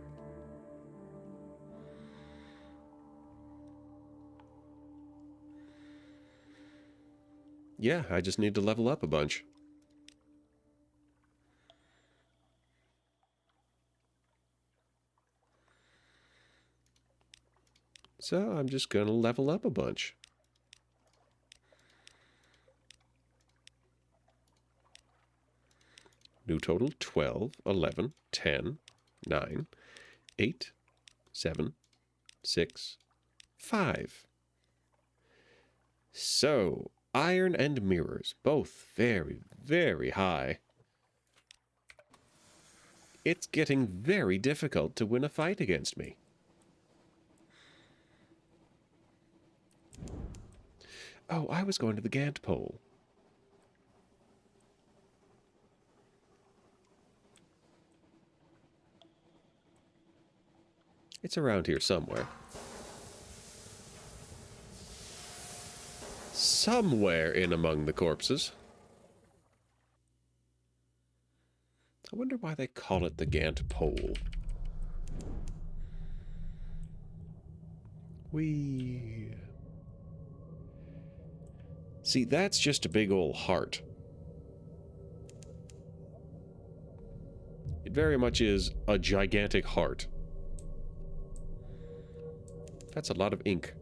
Yeah, I just need to level up a bunch. So I'm just gonna level up a bunch. New total 12, 11, 10, 9, 8, 7, 6, 5. So, iron and mirrors, both very, very high. It's getting very difficult to win a fight against me. Oh, I was going to the Gant pole. It's around here somewhere. Somewhere in among the corpses. I wonder why they call it the Gant pole. See, that's just a big old heart. It very much is a gigantic heart. That's a lot of ink.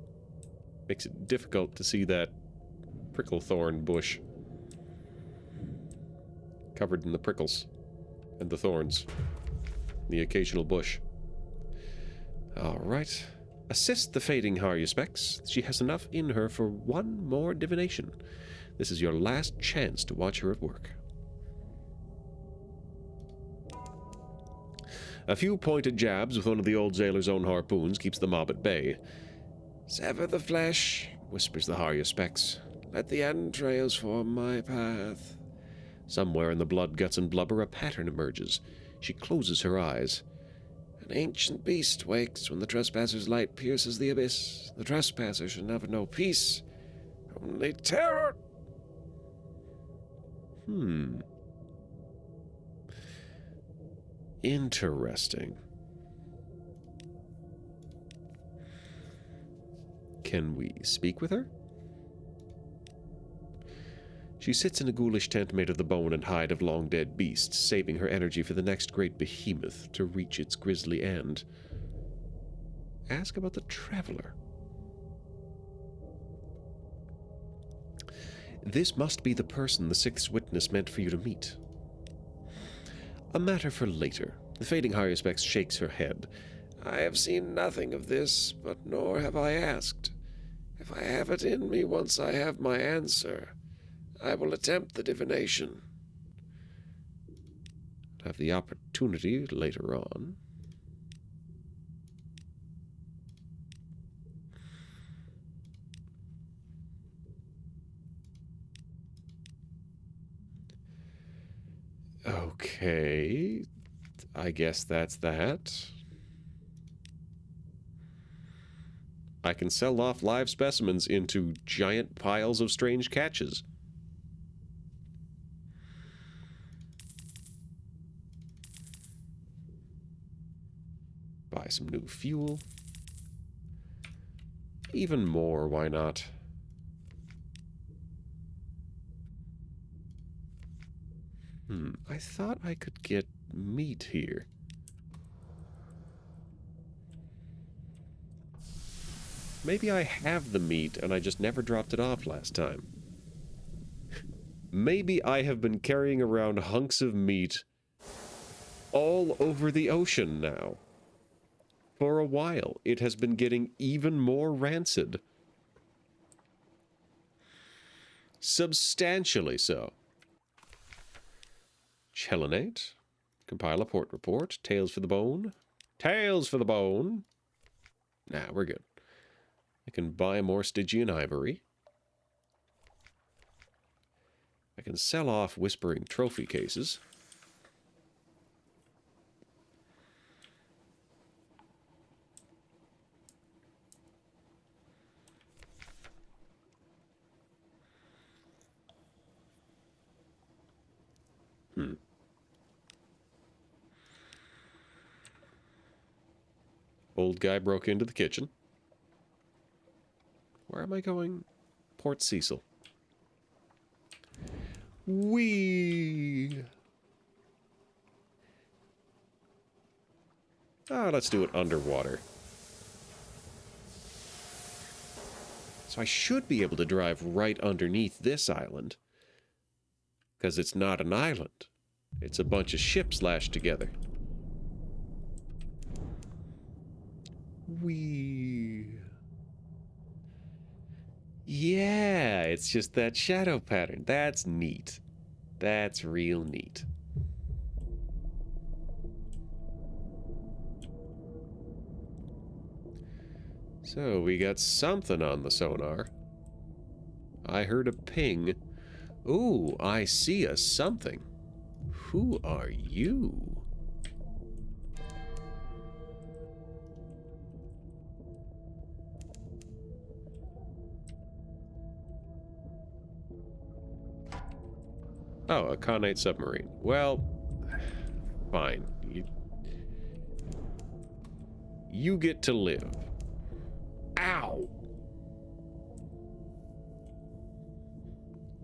Makes it difficult to see that prickle thorn bush. Covered in the prickles and the thorns. The occasional bush. Alright. Assist the fading Haruspex. She has enough in her for one more divination. This is your last chance to watch her at work. A few pointed jabs with one of the old sailor's own harpoons keeps the mob at bay. Sever the flesh, whispers the Haruspex. Let the entrails form my path. Somewhere in the blood, guts, and blubber, a pattern emerges. She closes her eyes. An ancient beast wakes when the trespasser's light pierces the abyss. The trespasser shall never know peace, only terror. Interesting. Can we speak with her? She sits in a ghoulish tent made of the bone and hide of long-dead beasts, saving her energy for the next great behemoth to reach its grisly end. Ask about the traveler. This must be the person the sixth witness meant for you to meet. A matter for later. The fading Haruspex shakes her head. I have seen nothing of this, but nor have I asked. If I have it in me once I have my answer, I will attempt the divination. I'll have the opportunity later on. Okay, I guess that's that. I can sell off live specimens into giant piles of strange catches. Buy some new fuel. Even more, why not? I thought I could get meat here. Maybe I have the meat and I just never dropped it off last time. Maybe I have been carrying around hunks of meat all over the ocean now. For a while, it has been getting even more rancid. Substantially so. Chelinate. Compile a port report. Tails for the bone. Tails for the bone. Nah, we're good. I can buy more Stygian ivory. I can sell off Whispering trophy cases. Old guy broke into the kitchen. Where am I going? Port Cecil. Whee! Ah, let's do it underwater. So I should be able to drive right underneath this island. Because it's not an island. It's a bunch of ships lashed together. Whee! Yeah, it's just that shadow pattern. That's neat. That's real neat. So, we got something on the sonar. I heard a ping. Ooh, I see a something. Who are you? Oh, a Connate submarine. Well, fine. You get to live. Ow!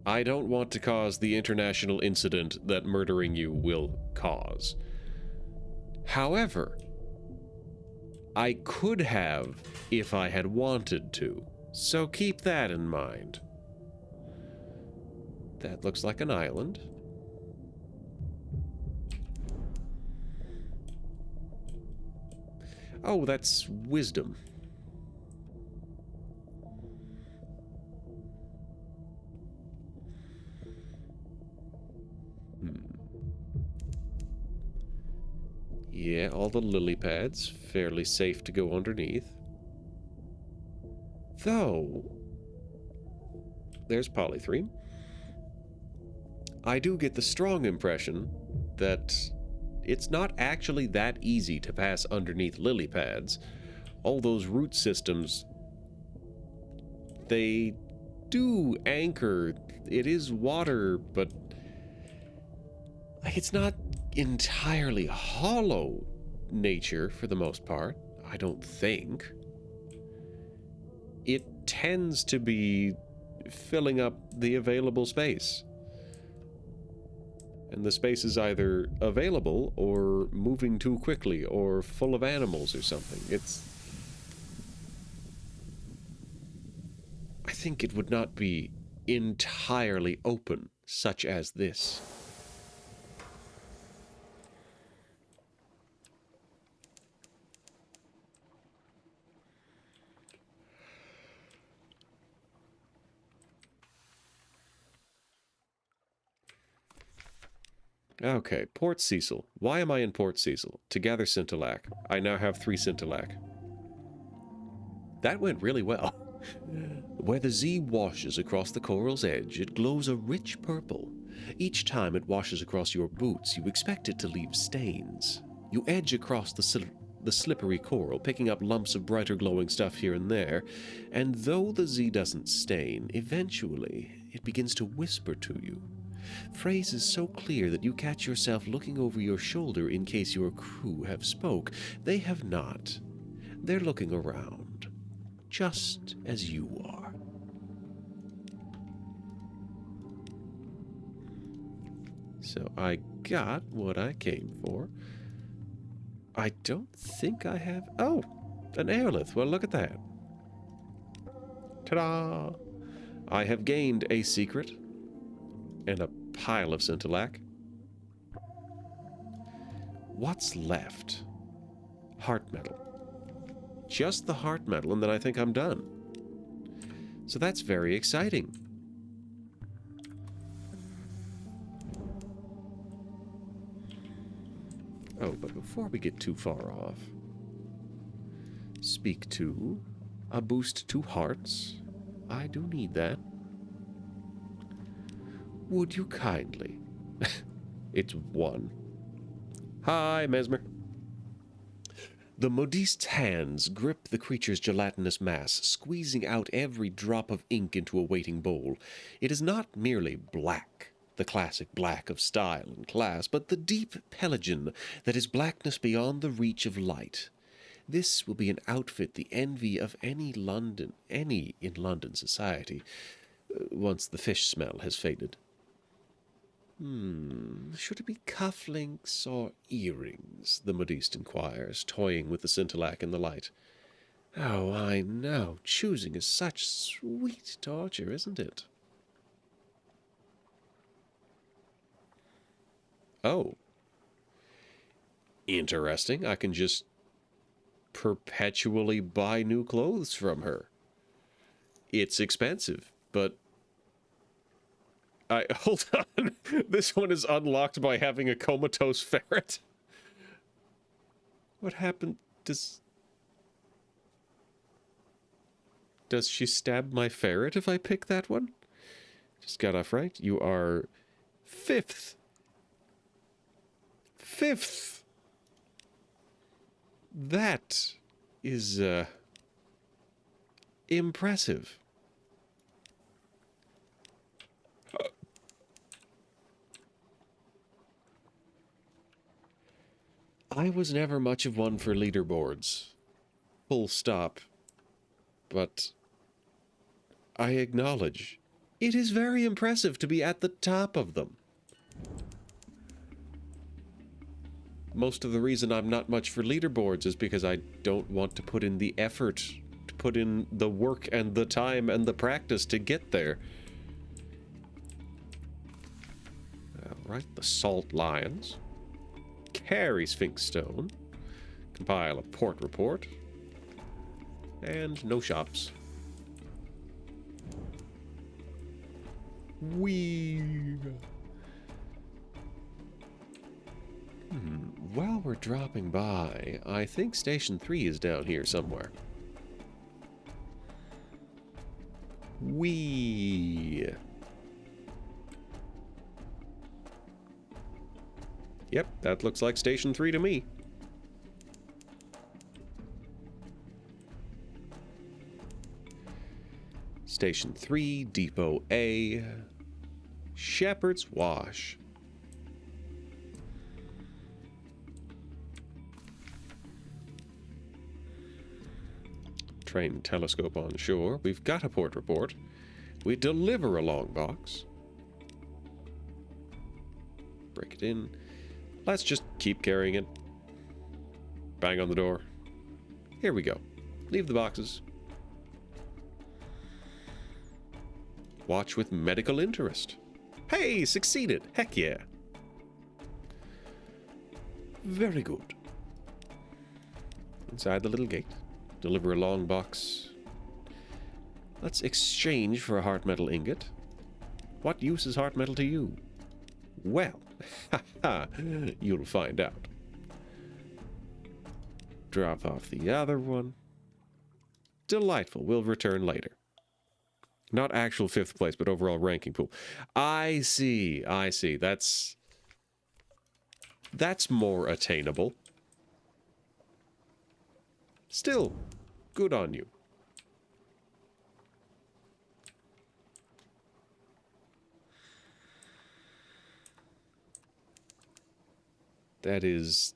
I don't want to cause the international incident that murdering you will cause. However, I could have if I had wanted to, so keep that in mind. That looks like an island. Oh, that's wisdom. Yeah, all the lily pads, fairly safe to go underneath. Though, there's polythrene. I do get the strong impression that it's not actually that easy to pass underneath lily pads. All those root systems, they do anchor. It is water, but it's not entirely hollow nature for the most part, I don't think. It tends to be filling up the available space. And the space is either available or moving too quickly or full of animals or something. I think it would not be entirely open, such as this. Okay, Port Cecil. Why am I in Port Cecil? To gather Scintillac. I now have 3 Scintillac. That went really well. Where the Z washes across the coral's edge, it glows a rich purple. Each time it washes across your boots, you expect it to leave stains. You edge across the slippery coral, picking up lumps of brighter glowing stuff here and there, and though the Z doesn't stain, eventually it begins to whisper to you. Phrases so clear that you catch yourself looking over your shoulder in case your crew have spoke. They have not. They're looking around, just as you are. So I got what I came for. I don't think I have... Oh, an aerolith. Well, look at that. Ta-da! I have gained a secret and a pile of Scintillac. What's left? Heart metal. Just the heart metal, and then I think I'm done. So that's very exciting. Oh, but before we get too far off, speak to a boost to hearts. I do need that. Would you kindly? It's one. Hi, Mesmer. The modiste's hands grip the creature's gelatinous mass, squeezing out every drop of ink into a waiting bowl. It is not merely black, the classic black of style and class, but the deep pelargin that is blackness beyond the reach of light. This will be an outfit the envy of any in London society, once the fish smell has faded. Should it be cufflinks or earrings? The modiste inquires, toying with the scintillac in the light. Oh, I know. Choosing is such sweet torture, isn't it? Oh. Interesting. I can just perpetually buy new clothes from her. It's expensive, but... hold on. This one is unlocked by having a comatose ferret. What happened? Does she stab my ferret if I pick that one? Just got off right. You are fifth. That is impressive. I was never much of one for leaderboards. Full stop. But I acknowledge it is very impressive to be at the top of them. Most of the reason I'm not much for leaderboards is because I don't want to put in the effort, to put in the work and the time and the practice to get there. Alright, the Salt Lions. Carry Sphinx Stone. Compile a port report. And no shops. While we're dropping by, I think Station 3 is down here somewhere. Yep, that looks like Station 3 to me. Station 3, Depot A, Shepherd's Wash. Train telescope on shore. We've got a port report. We deliver a long box. Break it in. Let's just keep carrying it. Bang on the door. Here we go. Leave the boxes. Watch with medical interest. Hey, succeeded. Heck yeah. Very good. Inside the little gate. Deliver a long box. Let's exchange for a heart metal ingot. What use is heart metal to you? Well, you'll find out. Drop off the other one. Delightful. We'll return later. Not actual 5th place, but overall ranking pool. I see. That's more attainable. Still, good on you. That is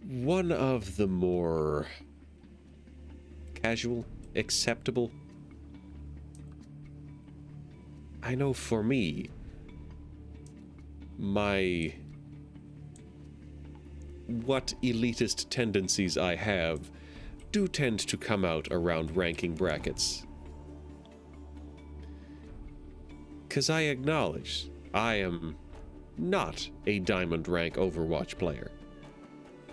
one of the more casual, acceptable. I know for me, what elitist tendencies I have do tend to come out around ranking brackets. 'Cause I acknowledge I am not a diamond rank Overwatch player.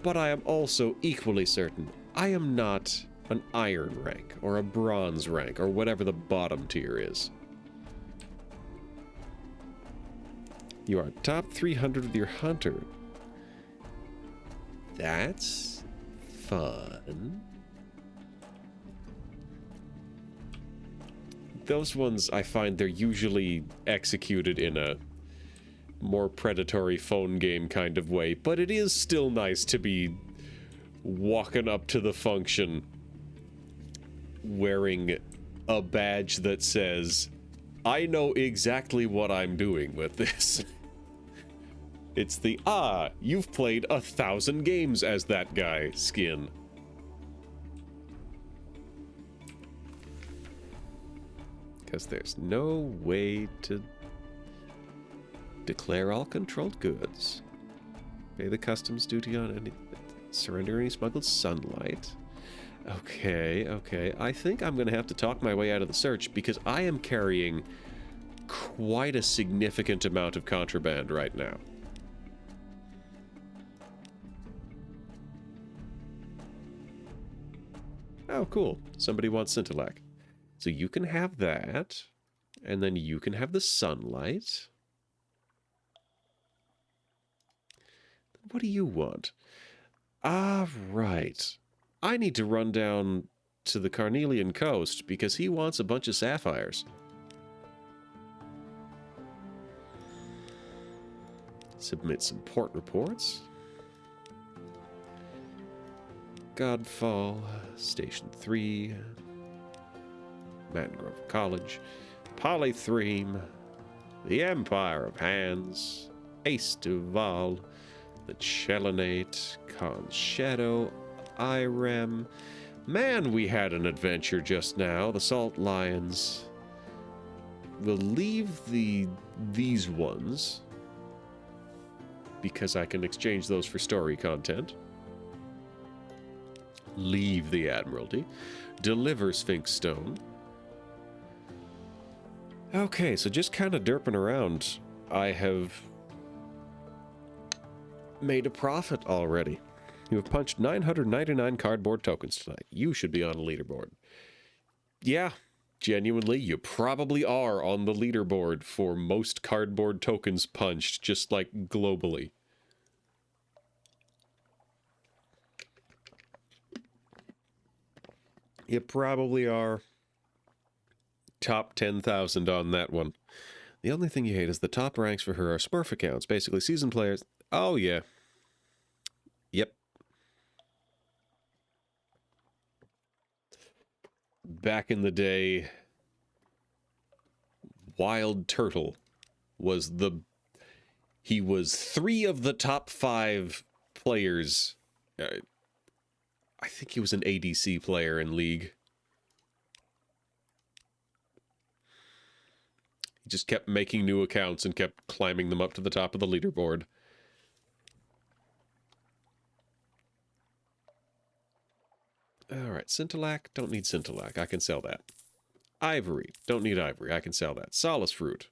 But I am also equally certain I am not an iron rank or a bronze rank or whatever the bottom tier is. You are top 300 with your hunter. That's fun. Those ones, I find they're usually executed in a more predatory phone game kind of way, but it is still nice to be walking up to the function wearing a badge that says, I know exactly what I'm doing with this. It's the, you've played 1,000 games as that guy skin. Because there's no way to declare all controlled goods. Pay the customs duty on any... Surrender any smuggled sunlight. Okay. I think I'm going to have to talk my way out of the search because I am carrying quite a significant amount of contraband right now. Oh, cool. Somebody wants Scintillac. So you can have that, and then you can have the sunlight. What do you want? Ah, right. I need to run down to the Carnelian coast because he wants a bunch of sapphires. Submit some port reports. Godfall, Station 3, Mangrove College, Polythreme, the Empire of Hands, Ace Duval, the Chelinate, Khan's Shadow, Irem. Man, we had an adventure just now. The Salt Lions. We'll leave these ones because I can exchange those for story content. Leave the Admiralty. Deliver Sphinx Stone. Okay, so just kind of derping around, I have made a profit already. You have punched 999 cardboard tokens tonight. You should be on a leaderboard. Yeah, genuinely, you probably are on the leaderboard for most cardboard tokens punched, just like globally. You probably are top 10,000 on that one. The only thing you hate is the top ranks for her are Smurf accounts, basically seasoned players. Oh, yeah. Yep. Back in the day, Wild Turtle was he was 3 of the top 5 players. I think he was an ADC player in League. He just kept making new accounts and kept climbing them up to the top of the leaderboard. Alright, Scintillac. Don't need Scintillac. I can sell that. Ivory. Don't need ivory. I can sell that. Solace Fruit.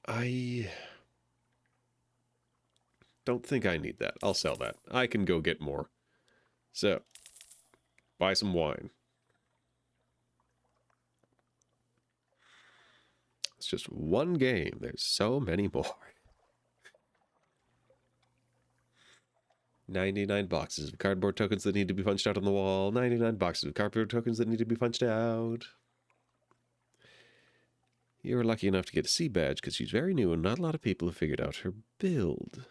I don't think I need that. I'll sell that. I can go get more. So, buy some wine. It's just one game. There's so many more. 99 boxes of cardboard tokens that need to be punched out on the wall. 99 boxes of cardboard tokens that need to be punched out. You were lucky enough to get a C badge because she's very new and not a lot of people have figured out her build.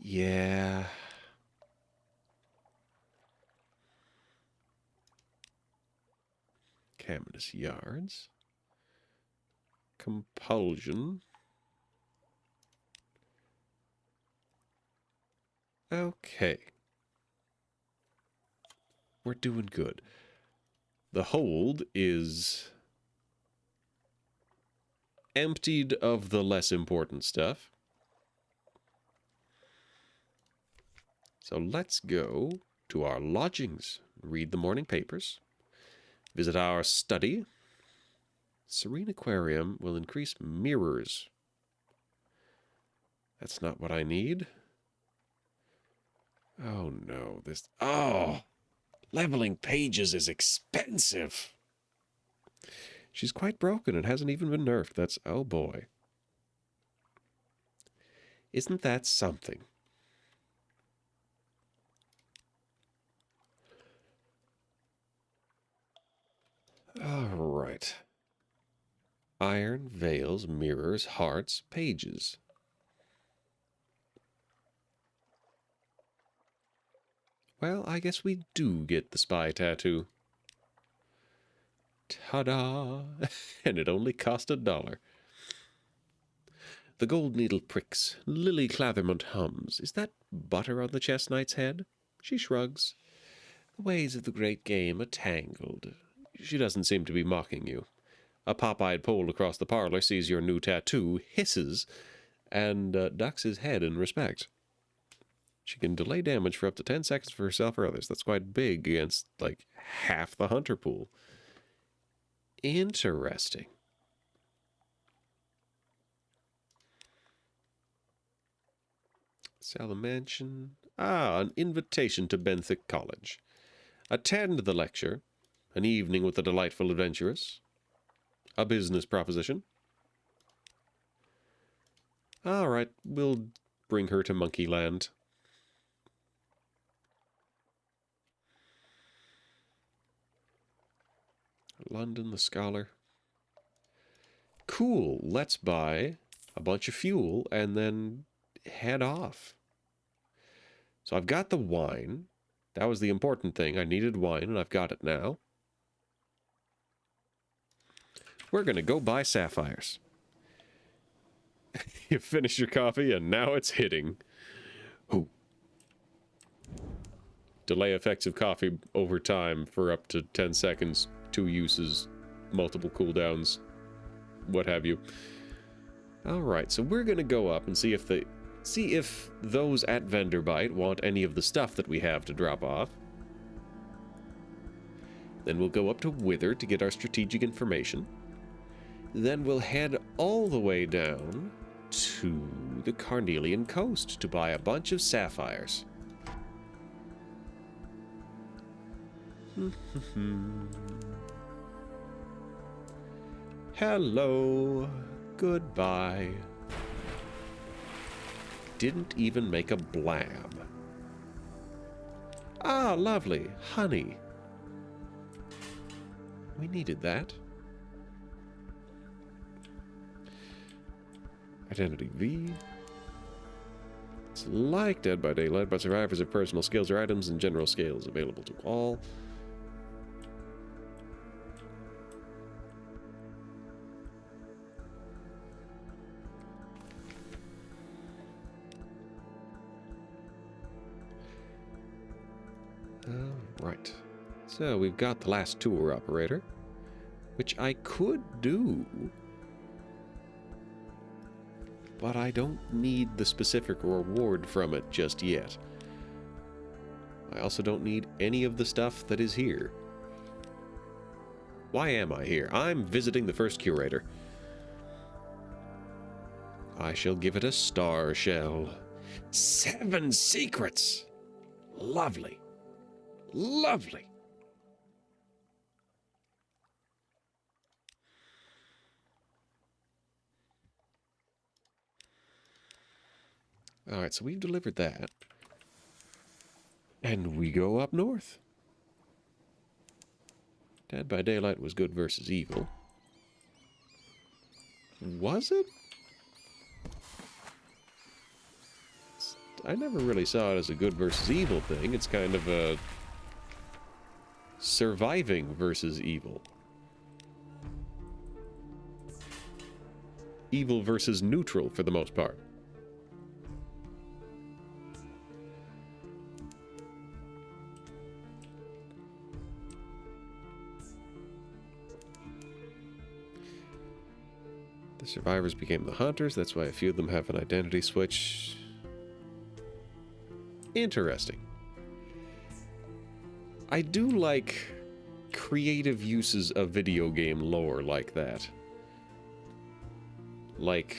Yeah. Caminus Yards. Compulsion. Okay. We're doing good. The hold is emptied of the less important stuff. So let's go to our lodgings, read the morning papers, visit our study, Serene Aquarium will increase mirrors. That's not what I need. Oh no, this... Oh! Leveling pages is expensive! She's quite broken and hasn't even been nerfed. That's... Oh boy. Isn't that something? Alright. Iron, veils, mirrors, hearts, pages. Well, I guess we do get the spy tattoo. Ta-da! And it only cost $1. The gold needle pricks. Lily Clathermont hums. Is that butter on the chess knight's head? She shrugs. The ways of the great game are tangled. She doesn't seem to be mocking you. A pop-eyed pole across the parlor sees your new tattoo, hisses, and ducks his head in respect. She can delay damage for up to 10 seconds for herself or others. That's quite big against, like, half the hunter pool. Interesting. Salamanchen. Ah, an invitation to Benthic College. Attend the lecture. An evening with the delightful adventuress. A business proposition. All right, we'll bring her to Monkeyland. London, the Scholar. Cool, let's buy a bunch of fuel and then head off. So I've got the wine. That was the important thing. I needed wine, and I've got it now. We're going to go buy sapphires. You finish your coffee, and now it's hitting. Ooh. Delay effects of coffee over time for up to 10 seconds. 2 uses, multiple cooldowns, what have you. Alright, so we're going to go up and see if those at Venderbite want any of the stuff that we have to drop off. Then we'll go up to Wither to get our strategic information. Then we'll head all the way down to the Carnelian coast to buy a bunch of sapphires. Hello. Goodbye. Didn't even make a blam. Ah, lovely. Honey. We needed that. Identity V. It's like Dead by Daylight, but survivors have personal skills or items and general skills available to all. Right. So we've got the last tour operator, which I could do, but I don't need the specific reward from it just yet. I also don't need any of the stuff that is here. Why am I here? I'm visiting the first curator. I shall give it a star shell. 7 secrets! Lovely. Lovely. Alright, so we've delivered that. And we go up north. Dead by Daylight was good versus evil. Was it? I never really saw it as a good versus evil thing. It's kind of a surviving versus evil. Evil versus neutral for the most part. The survivors became the hunters. That's why a few of them have an identity switch. Interesting. I do like creative uses of video game lore like that. Like,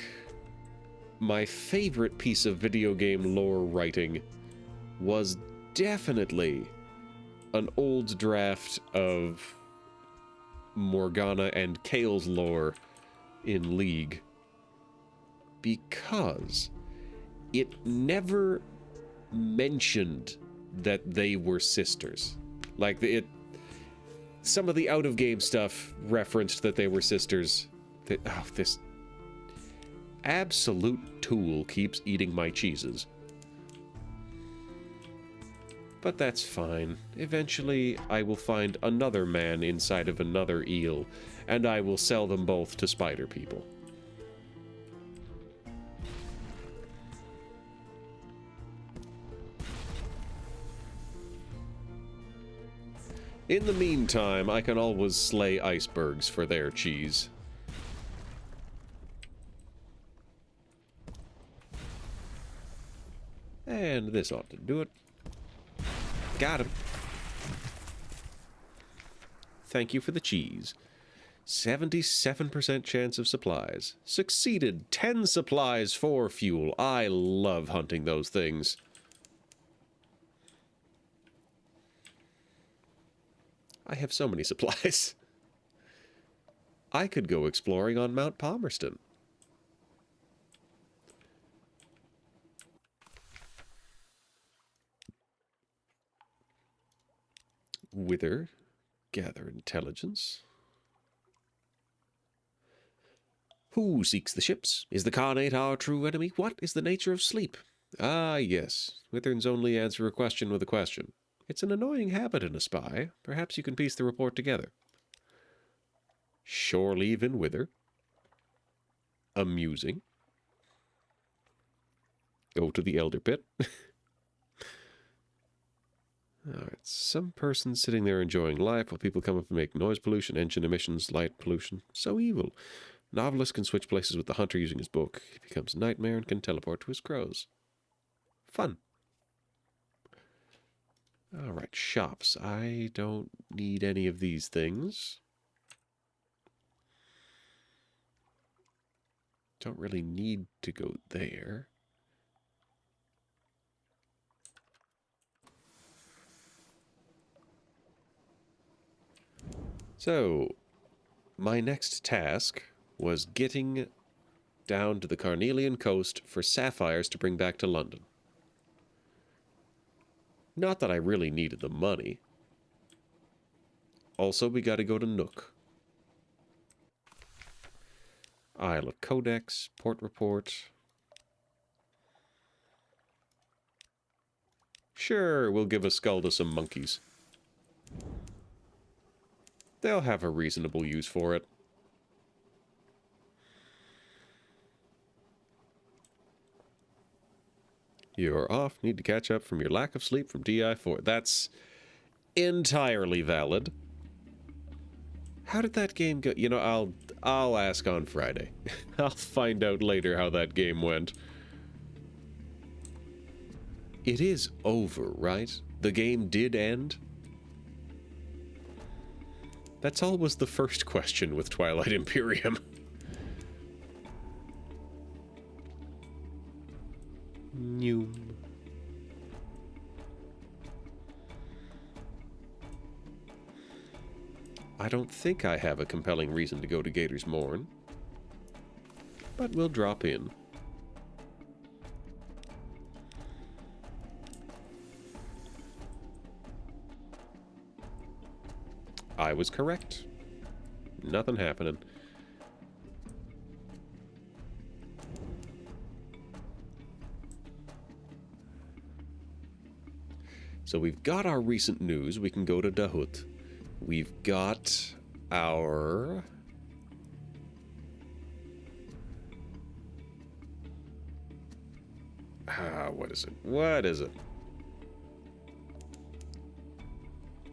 my favorite piece of video game lore writing was definitely an old draft of Morgana and Kale's lore in League, because it never mentioned that they were sisters. Like, some of the out-of-game stuff referenced that they were sisters. This absolute tool keeps eating my cheeses. But that's fine. Eventually, I will find another man inside of another eel, and I will sell them both to spider people. In the meantime, I can always slay icebergs for their cheese. And this ought to do it. Got him. Thank you for the cheese. 77% chance of supplies. Succeeded. 10 supplies for fuel. I love hunting those things. I have so many supplies. I could go exploring on Mount Palmerston. Wither. Gather intelligence. Who seeks the ships? Is the Khanate our true enemy? What is the nature of sleep? Ah, yes. Witherns only answer a question with a question. It's an annoying habit in a spy. Perhaps you can piece the report together. Shore leave in Wither. Amusing. Go to the Elder Pit. Alright, some person sitting there enjoying life while people come up and make noise pollution, engine emissions, light pollution. So evil. Novelist can switch places with the hunter using his book. He becomes a nightmare and can teleport to his crows. Fun. Alright, shops. I don't need any of these things. Don't really need to go there. So, my next task was getting down to the Carnelian coast for sapphires to bring back to London. Not that I really needed the money. Also, we gotta go to Nook. Isle of Codex, Port Report. Sure, we'll give a skull to some monkeys. They'll have a reasonable use for it. You're off. Need to catch up from your lack of sleep from DI4. That's entirely valid. How did that game go? You know, I'll ask on Friday. I'll find out later how that game went. It is over, right? The game did end? That's always the first question with Twilight Imperium. New. I don't think I have a compelling reason to go to Gator's Morn, but we'll drop in. I was correct. Nothing happening. So we've got our recent news. We can go to Dahut. We've got our... what is it? What is it?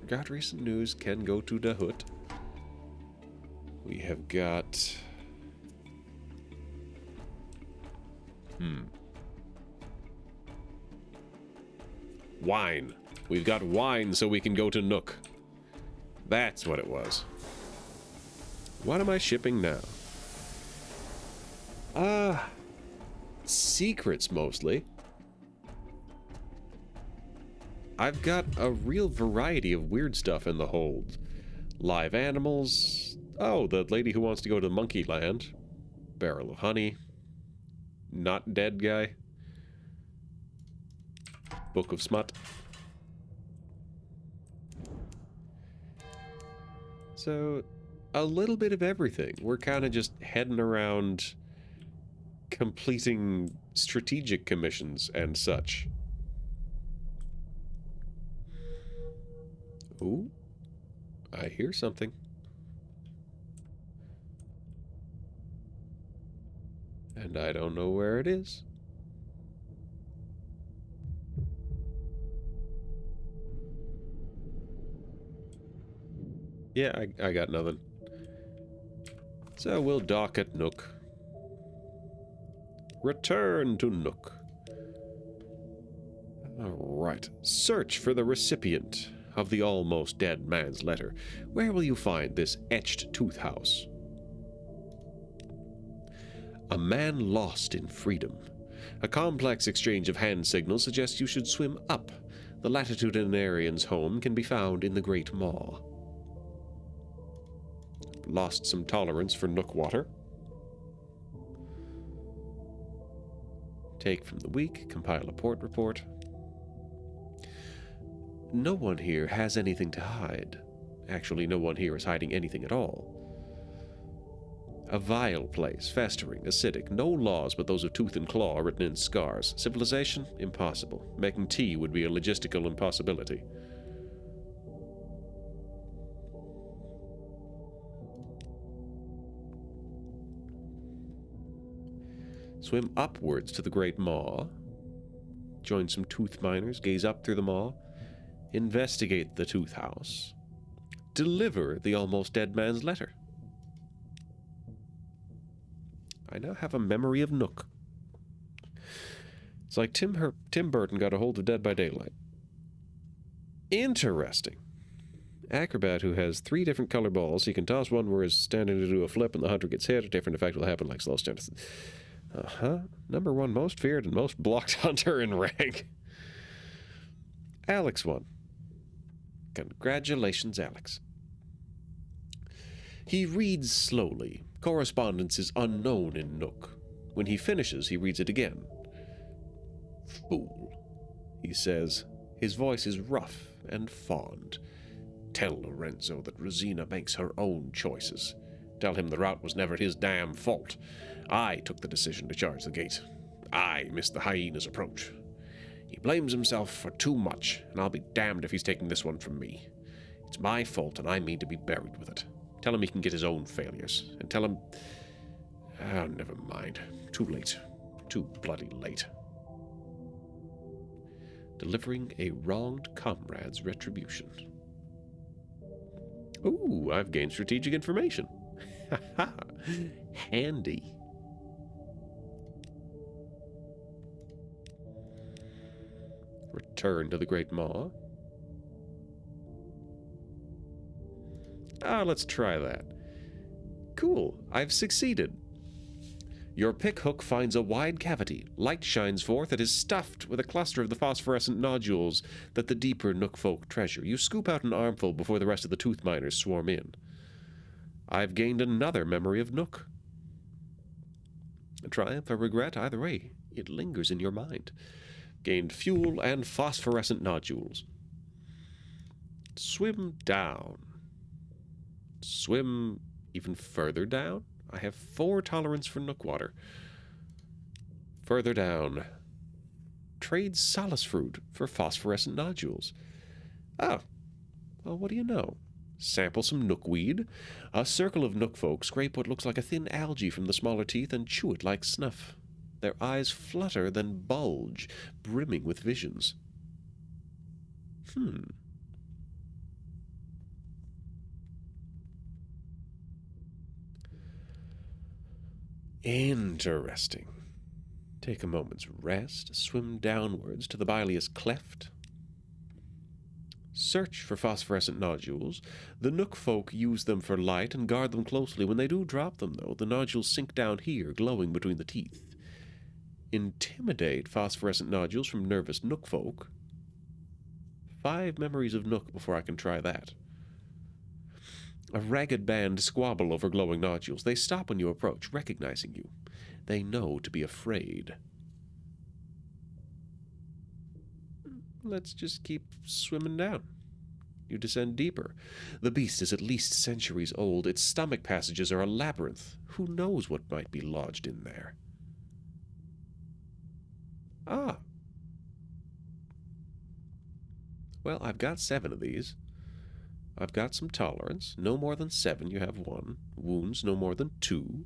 Got recent news, can go to Dahut. We have got... Wine. We've got wine so we can go to Nook. That's what it was. What am I shipping now? Secrets mostly. I've got a real variety of weird stuff in the hold. Live animals. Oh, the lady who wants to go to Monkey Land. Barrel of honey. Not dead guy. Book of smut. So, a little bit of everything. We're kind of just heading around completing strategic commissions and such. Ooh, I hear something. And I don't know where it is. Yeah, I got nothing. So we'll dock at Nook. Return to Nook. Alright. Search for the recipient of the almost dead man's letter. Where will you find this etched tooth house? A man lost in freedom. A complex exchange of hand signals suggests you should swim up. The latitudinarian's home can be found in the Great Maw. Lost some tolerance for Nook water. Take from the week, compile a port report. No one here has anything to hide. Actually, no one here is hiding anything at all. A vile place, festering, acidic, no laws but those of tooth and claw written in scars. Civilization? Impossible. Making tea would be a logistical impossibility. Swim upwards to the Great Maw. Join some tooth miners, gaze up through the maw. Investigate the tooth house. Deliver the almost dead man's letter. I now have a memory of Nook. It's like Tim Burton got a hold of Dead by Daylight. Interesting. Acrobat who has 3 different color balls. He can toss one where he's standing to do a flip and the hunter gets hit. A different effect will happen like slow stand. Number 1 most feared and most blocked hunter in rank. Alex won. Congratulations, Alex. He reads slowly. Correspondence is unknown in Nook. When he finishes, he reads it again. Fool, he says. His voice is rough and fond. Tell Lorenzo that Rosina makes her own choices. Tell him the route was never his damn fault. I took the decision to charge the gate. I missed the hyena's approach. He blames himself for too much, and I'll be damned if he's taking this one from me. It's my fault, and I mean to be buried with it. Tell him he can get his own failures, and tell him... Oh, never mind. Too late. Too bloody late. Delivering a wronged comrade's retribution. Ooh, I've gained strategic information. Ha-ha. Handy. Return to the Great Maw. Let's try that. Cool, I've succeeded. Your pick hook finds a wide cavity. Light shines forth. It is stuffed with a cluster of the phosphorescent nodules that the deeper Nook folk treasure. You scoop out an armful before the rest of the tooth miners swarm in. I've gained another memory of Nook. A triumph or regret, either way, it lingers in your mind. Gained fuel and phosphorescent nodules. Swim down. Swim even further down? I have 4 tolerance for Nook water. Further down. Trade solace fruit for phosphorescent nodules. Oh, well, what do you know? Sample some Nookweed. A circle of Nook folk scrape what looks like a thin algae from the smaller teeth and chew it like snuff. Their eyes flutter, then bulge, brimming with visions. Interesting. Take a moment's rest, swim downwards to the bilious cleft. Search for phosphorescent nodules. The Nook folk use them for light and guard them closely. When they do drop them, though, the nodules sink down here, glowing between the teeth. Intimidate phosphorescent nodules from nervous Nook folk. 5 memories of Nook before I can try that. A ragged band squabble over glowing nodules. They stop when you approach, recognizing you. They know to be afraid. Let's just keep swimming down. You descend deeper. The beast is at least centuries old. Its stomach passages are a labyrinth. Who knows what might be lodged in there? Ah. Well, I've got 7 of these. I've got some tolerance. No more than 7, you have 1. Wounds, no more than 2.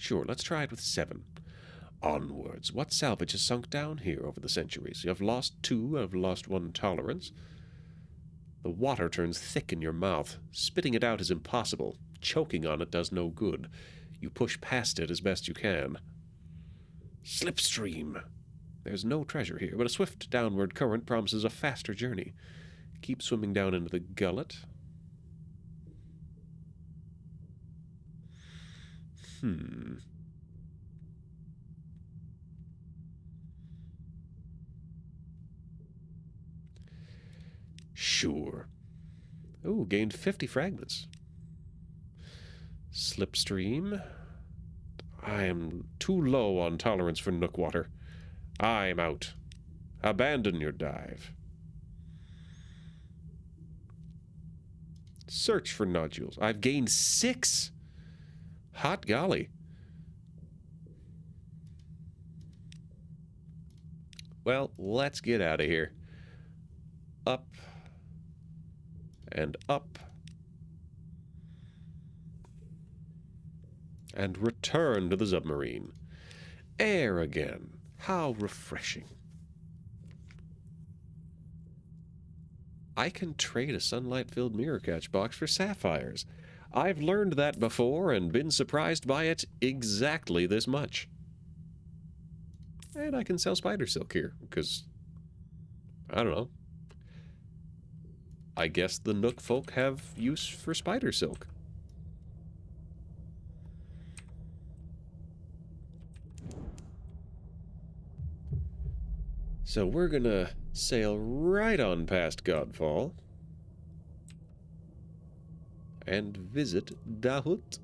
Sure, let's try it with 7. Onwards. What salvage has sunk down here over the centuries? You have lost 2, I've lost 1 tolerance. The water turns thick in your mouth. Spitting it out is impossible. Choking on it does no good. You push past it as best you can. Slipstream. There's no treasure here, but a swift downward current promises a faster journey. Keep swimming down into the gullet. Sure. Ooh, gained 50 fragments. Slipstream. I am too low on tolerance for Nook water. I'm out. Abandon your dive. Search for nodules. I've gained 6. Hot golly. Well, let's get out of here. Up. And up. And return to the submarine. Air again. How refreshing. I can trade a sunlight-filled mirror catch box for sapphires. I've learned that before and been surprised by it exactly this much. And I can sell spider silk here, because, I don't know. I guess the Nook folk have use for spider silk. So we're gonna sail right on past Godfall and visit Dahut.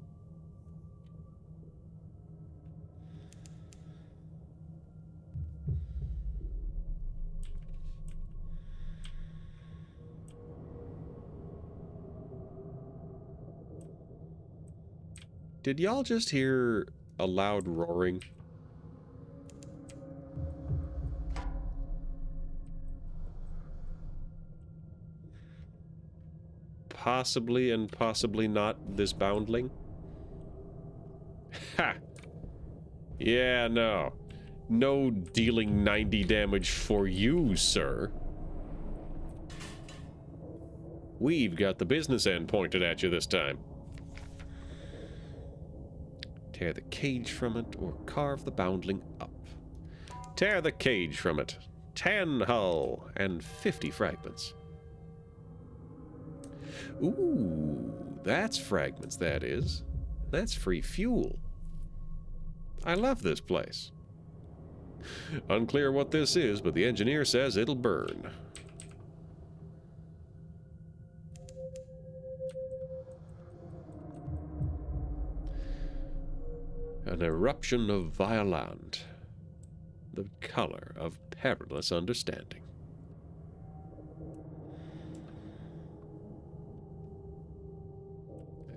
Did y'all just hear a loud roaring? Possibly and possibly not this boundling? Ha! Yeah, no. No dealing 90 damage for you, sir. We've got the business end pointed at you this time. Tear the cage from it or carve the boundling up. Tear the cage from it. 10 hull and 50 fragments. Ooh, that's fragments, that is. That's free fuel. I love this place. Unclear what this is, but the engineer says it'll burn. An eruption of violent. The color of perilous understanding.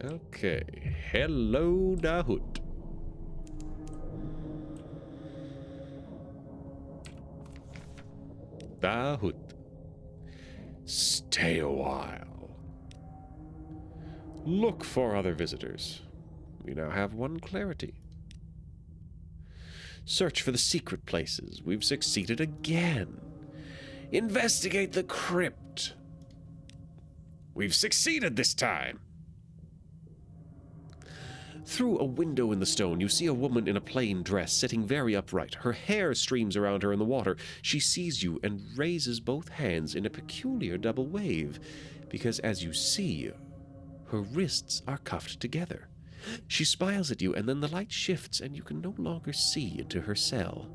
Okay, hello, Dahut. Dahut. Stay a while. Look for other visitors. We now have one clarity. Search for the secret places. We've succeeded again. Investigate the crypt. We've succeeded this time. Through a window in the stone, you see a woman in a plain dress sitting very upright. Her hair streams around her in the water. She sees you and raises both hands in a peculiar double wave, because as you see, her wrists are cuffed together. She smiles at you, and then the light shifts, and you can no longer see into her cell.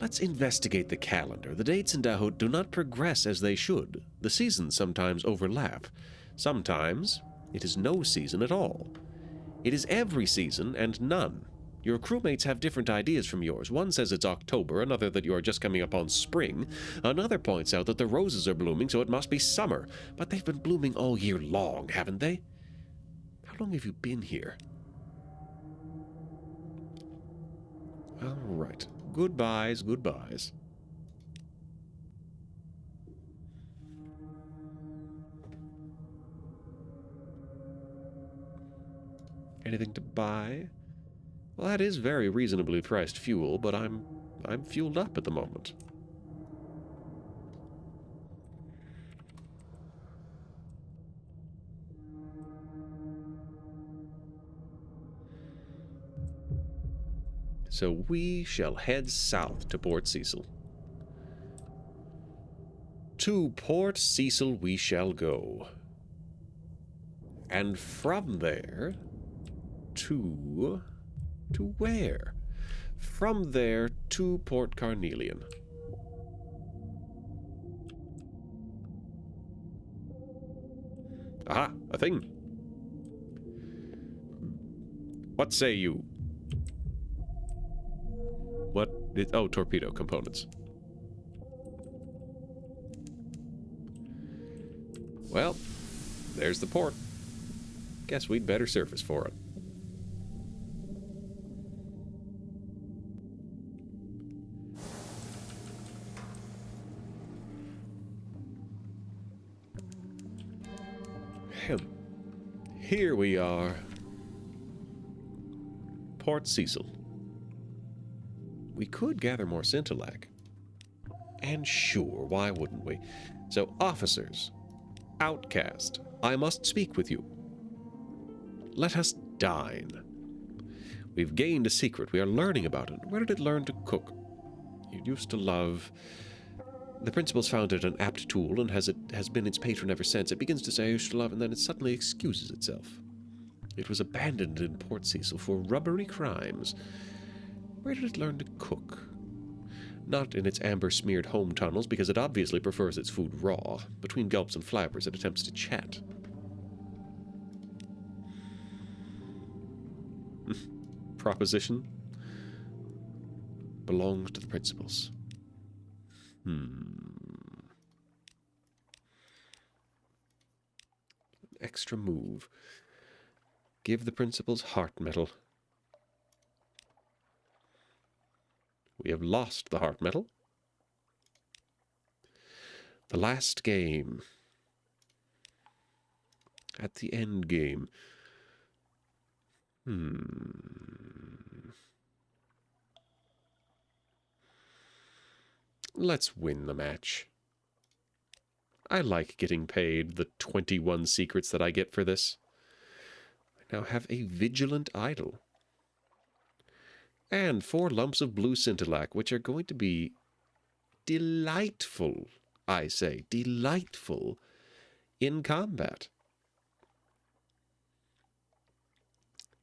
Let's investigate the calendar. The dates in Dahut do not progress as they should. The seasons sometimes overlap. Sometimes it is no season at all. It is every season and none. Your crewmates have different ideas from yours. One says it's October, another that you are just coming up on spring. Another points out that the roses are blooming, so it must be summer. But they've been blooming all year long, haven't they? How long have you been here? All right. Goodbyes, goodbyes. Anything to buy? Well, that is very reasonably priced fuel, but I'm fueled up at the moment. So we shall head south to Port Cecil. To Port Cecil we shall go. And from there to where? From there to Port Carnelian. Aha, a thing. What say you? What? Oh, torpedo components. Well, there's the port. Guess we'd better surface for it. Here we are. Port Cecil. We could gather more Scintillac. And sure, why wouldn't we? So, officers, outcast, I must speak with you. Let us dine. We've gained a secret. We are learning about it. Where did it learn to cook? You used to love... The principal's found it an apt tool and has been its patron ever since. It begins to say I used to love, and then it suddenly excuses itself. It was abandoned in Port Cecil for rubbery crimes. Where did it learn to cook? Not in its amber-smeared home tunnels, because it obviously prefers its food raw. Between gulps and flappers, it attempts to chat. Proposition belongs to the principals. Extra move. Give the principals heart metal. We have lost the heart metal. The last game. At the end game. Let's win the match. I like getting paid the 21 secrets that I get for this. I now have a vigilant idol. And 4 lumps of blue Scintillac, which are going to be delightful, I say, delightful in combat.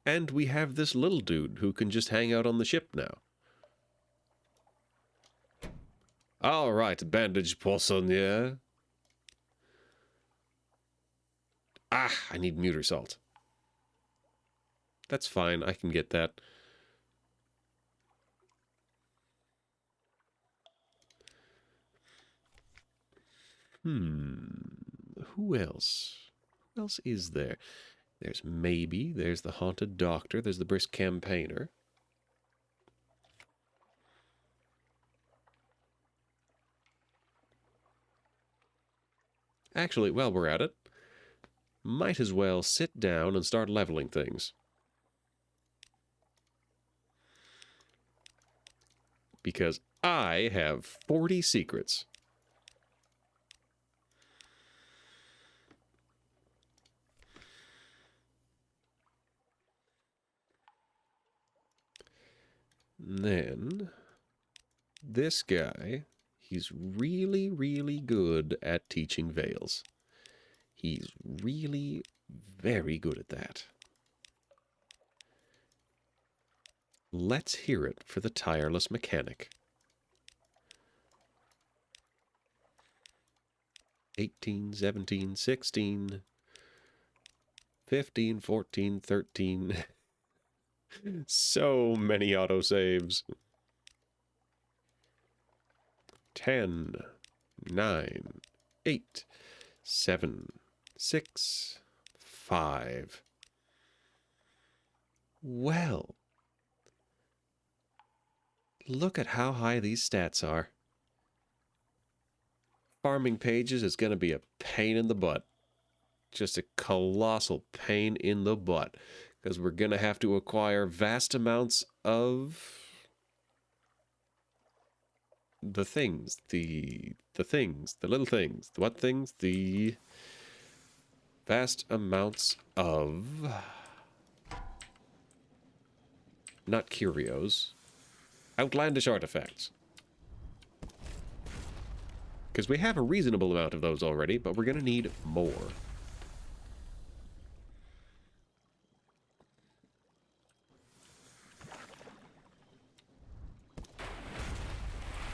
And we have this little dude who can just hang out on the ship now. All right, bandage poissonniere. Ah, I need muter salt. That's fine, I can get that. Who else? Who else is there? There's Maybe, there's the Haunted Doctor, there's the Brisk Campaigner. Actually, while we're at it, might as well sit down and start leveling things. because I have 40 secrets. Then, this guy, he's really, really good at teaching veils. He's really very good at that. Let's hear it for the tireless mechanic. 18, 17, 16, 15, 14, 13. So many autosaves. 10, 9, 8, 7, 6, 5. Well, look at how high these stats are. Farming pages is going to be a pain in the butt. Just a colossal pain in the butt. Because we're going to have to acquire vast amounts of the things. The things. The little things. The what things? The vast amounts of... not curios. Outlandish artifacts. Because we have a reasonable amount of those already, but we're going to need more.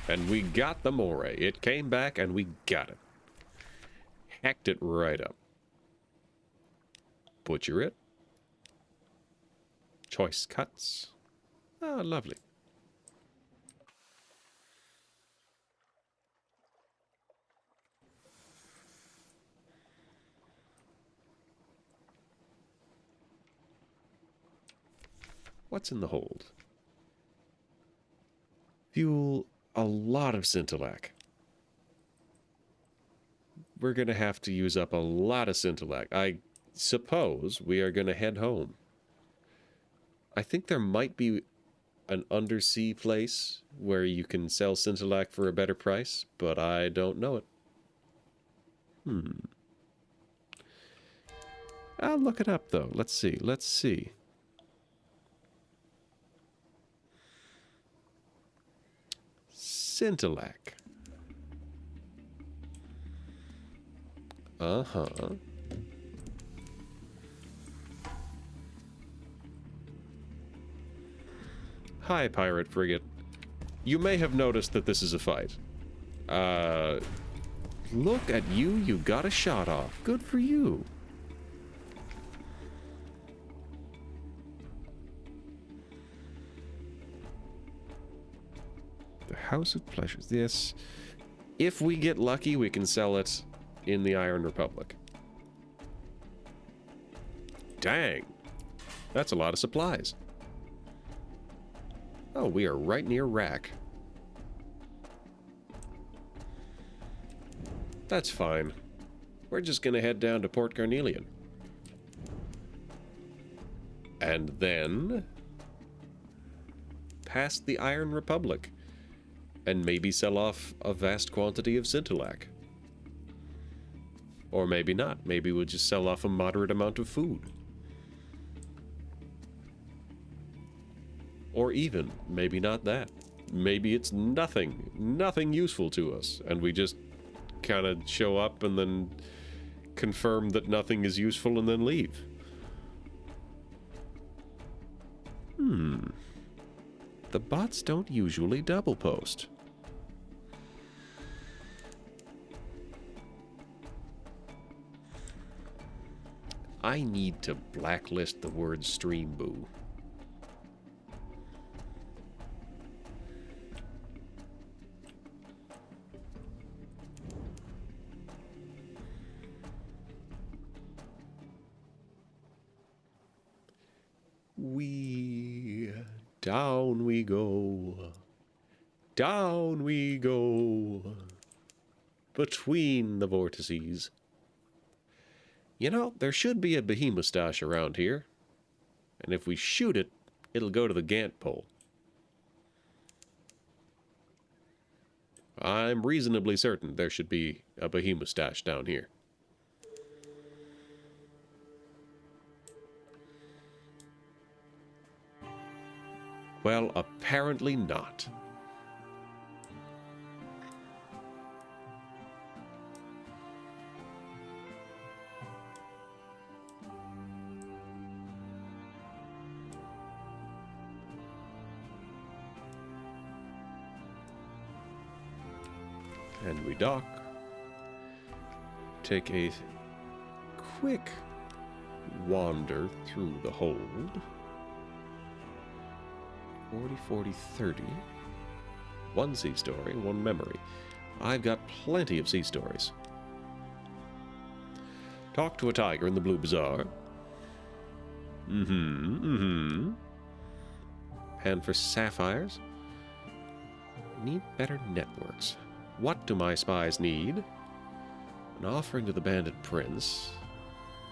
And we got the moray. It came back and we got it. Hacked it right up. Butcher it. Choice cuts. Ah, lovely. What's in the hold? Fuel a lot of Scintillac. We're going to have to use up a lot of Scintillac. I suppose we are going to head home. I think there might be an undersea place where you can sell Scintillac for a better price, but I don't know it. I'll look it up, though. Let's see. Let's see. Scintillac. Uh-huh. Hi, pirate frigate. You may have noticed that this is a fight. Look at you. You got a shot off. Good for you. The House of Pleasures. Yes. If we get lucky, we can sell it in the Iron Republic. Dang. That's a lot of supplies. Oh, we are right near Rack. That's fine. We're just gonna head down to Port Carnelian. And then... past the Iron Republic. And maybe sell off a vast quantity of Scintillac. Or maybe not. Maybe we'll just sell off a moderate amount of food. Or even, maybe not that. Maybe it's nothing useful to us, and we just kind of show up and then confirm that nothing is useful and then leave. The bots don't usually double post. I need to blacklist the word stream boo. Down we go. Down we go. Between the vortices. You know, there should be a behemostache around here. And if we shoot it, it'll go to the Gant pole. I'm reasonably certain there should be a behemoth stash down here. Well, apparently not. And we dock. Take a quick wander through the hold. 40, 40, 30. One sea story, one memory. I've got plenty of sea stories. Talk to a tiger in the Blue Bazaar. Pan for sapphires. Need better networks. What do my spies need? An offering to the bandit prince,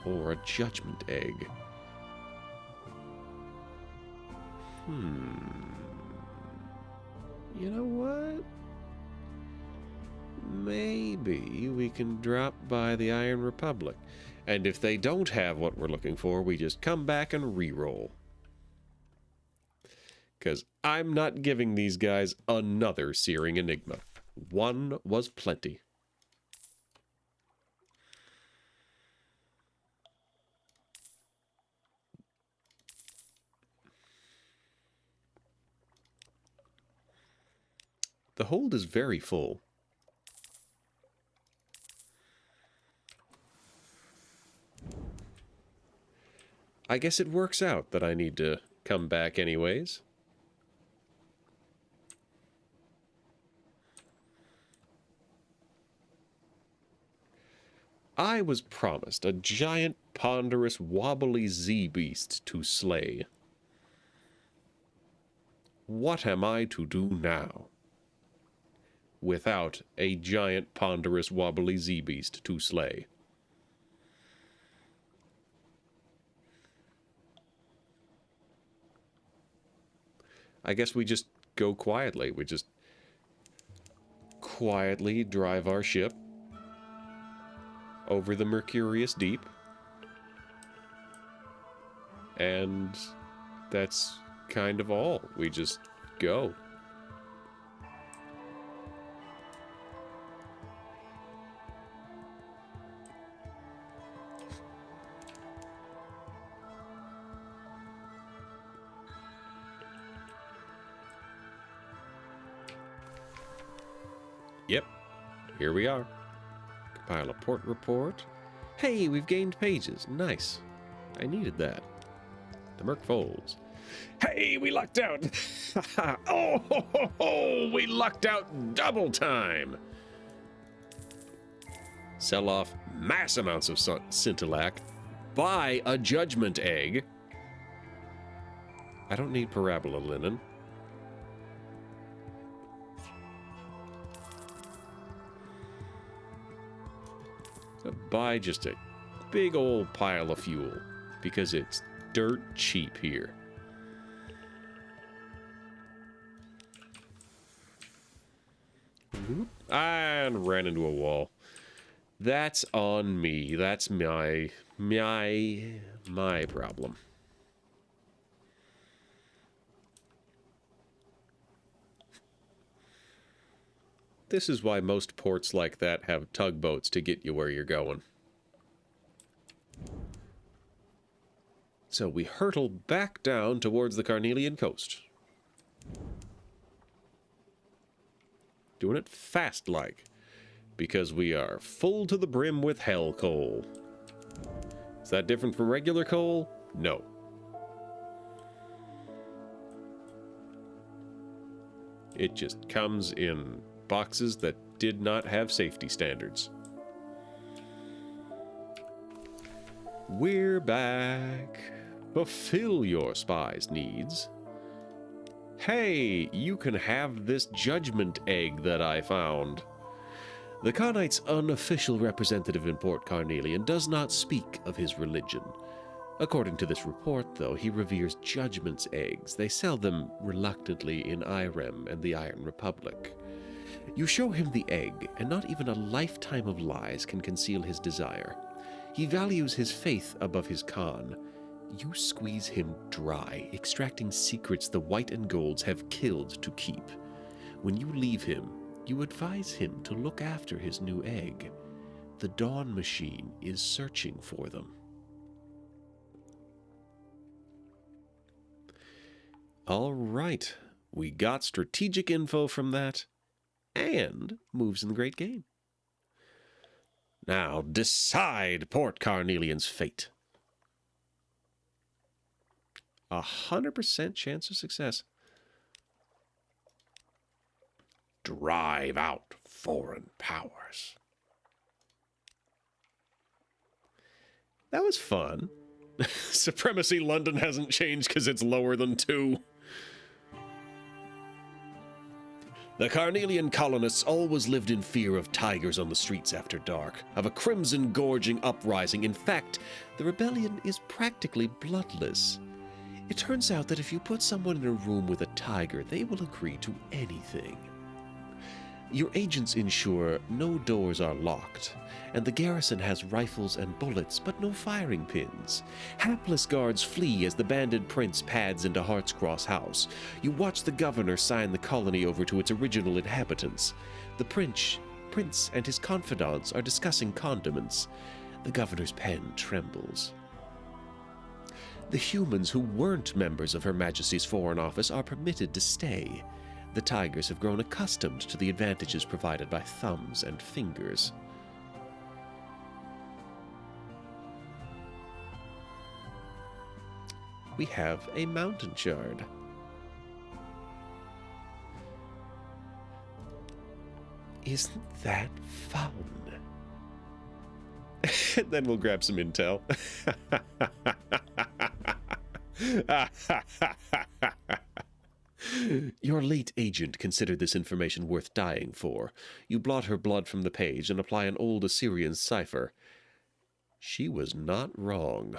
or a judgment egg? You know what? Maybe we can drop by the Iron Republic. And if they don't have what we're looking for, we just come back and re-roll. Because I'm not giving these guys another searing enigma. One was plenty. The hold is very full. I guess it works out that I need to come back anyways. I was promised a giant, ponderous, wobbly Z-beast to slay. What am I to do now without a giant, ponderous, wobbly Z-beast to slay? I guess we just go quietly. We just quietly drive our ship over the Mercurius Deep. And that's kind of all. We just go. Yep, here we are. Compile a port report. Hey, we've gained pages. Nice. I needed that. The Merc folds. Hey, we lucked out. Oh, we lucked out double time. Sell off mass amounts of Scintillac. Buy a judgment egg. I don't need parabola linen. Buy just a big old pile of fuel because it's dirt cheap here. And ran into a wall. That's on me. That's my problem. This is why most ports like that have tugboats to get you where you're going. So we hurtle back down towards the Carnelian coast. Doing it fast-like, because we are full to the brim with hell coal. Is that different from regular coal? No. It just comes in boxes that did not have safety standards. We're back. Fulfill your spies' needs. Hey, you can have this judgment egg that I found. The Khanite's unofficial representative in Port Carnelian does not speak of his religion. According to this report, though, he reveres judgment's eggs. They sell them reluctantly in Irem and the Iron Republic. You show him the egg, and not even a lifetime of lies can conceal his desire. He values his faith above his con. You squeeze him dry, extracting secrets the white and golds have killed to keep. When you leave him, you advise him to look after his new egg. The Dawn Machine is searching for them. All right, we got strategic info from that, and moves in the great game. Now decide Port Carnelian's fate. 100% chance of success. Drive out foreign powers. That was fun. Supremacy London hasn't changed because it's lower than 2. The Carnelian colonists always lived in fear of tigers on the streets after dark, of a crimson gorging uprising. In fact, the rebellion is practically bloodless. It turns out that if you put someone in a room with a tiger, they will agree to anything. Your agents ensure no doors are locked, and the garrison has rifles and bullets, but no firing pins. Hapless guards flee as the banded prince pads into Heartscross House. You watch the governor sign the colony over to its original inhabitants. The prince and his confidants are discussing condiments. The governor's pen trembles. The humans who weren't members of Her Majesty's Foreign Office are permitted to stay. The tigers have grown accustomed to the advantages provided by thumbs and fingers. We have a mountain shard. Isn't that fun? And then we'll grab some intel. Your late agent considered this information worth dying for. You blot her blood from the page and apply an old Assyrian cipher. She was not wrong.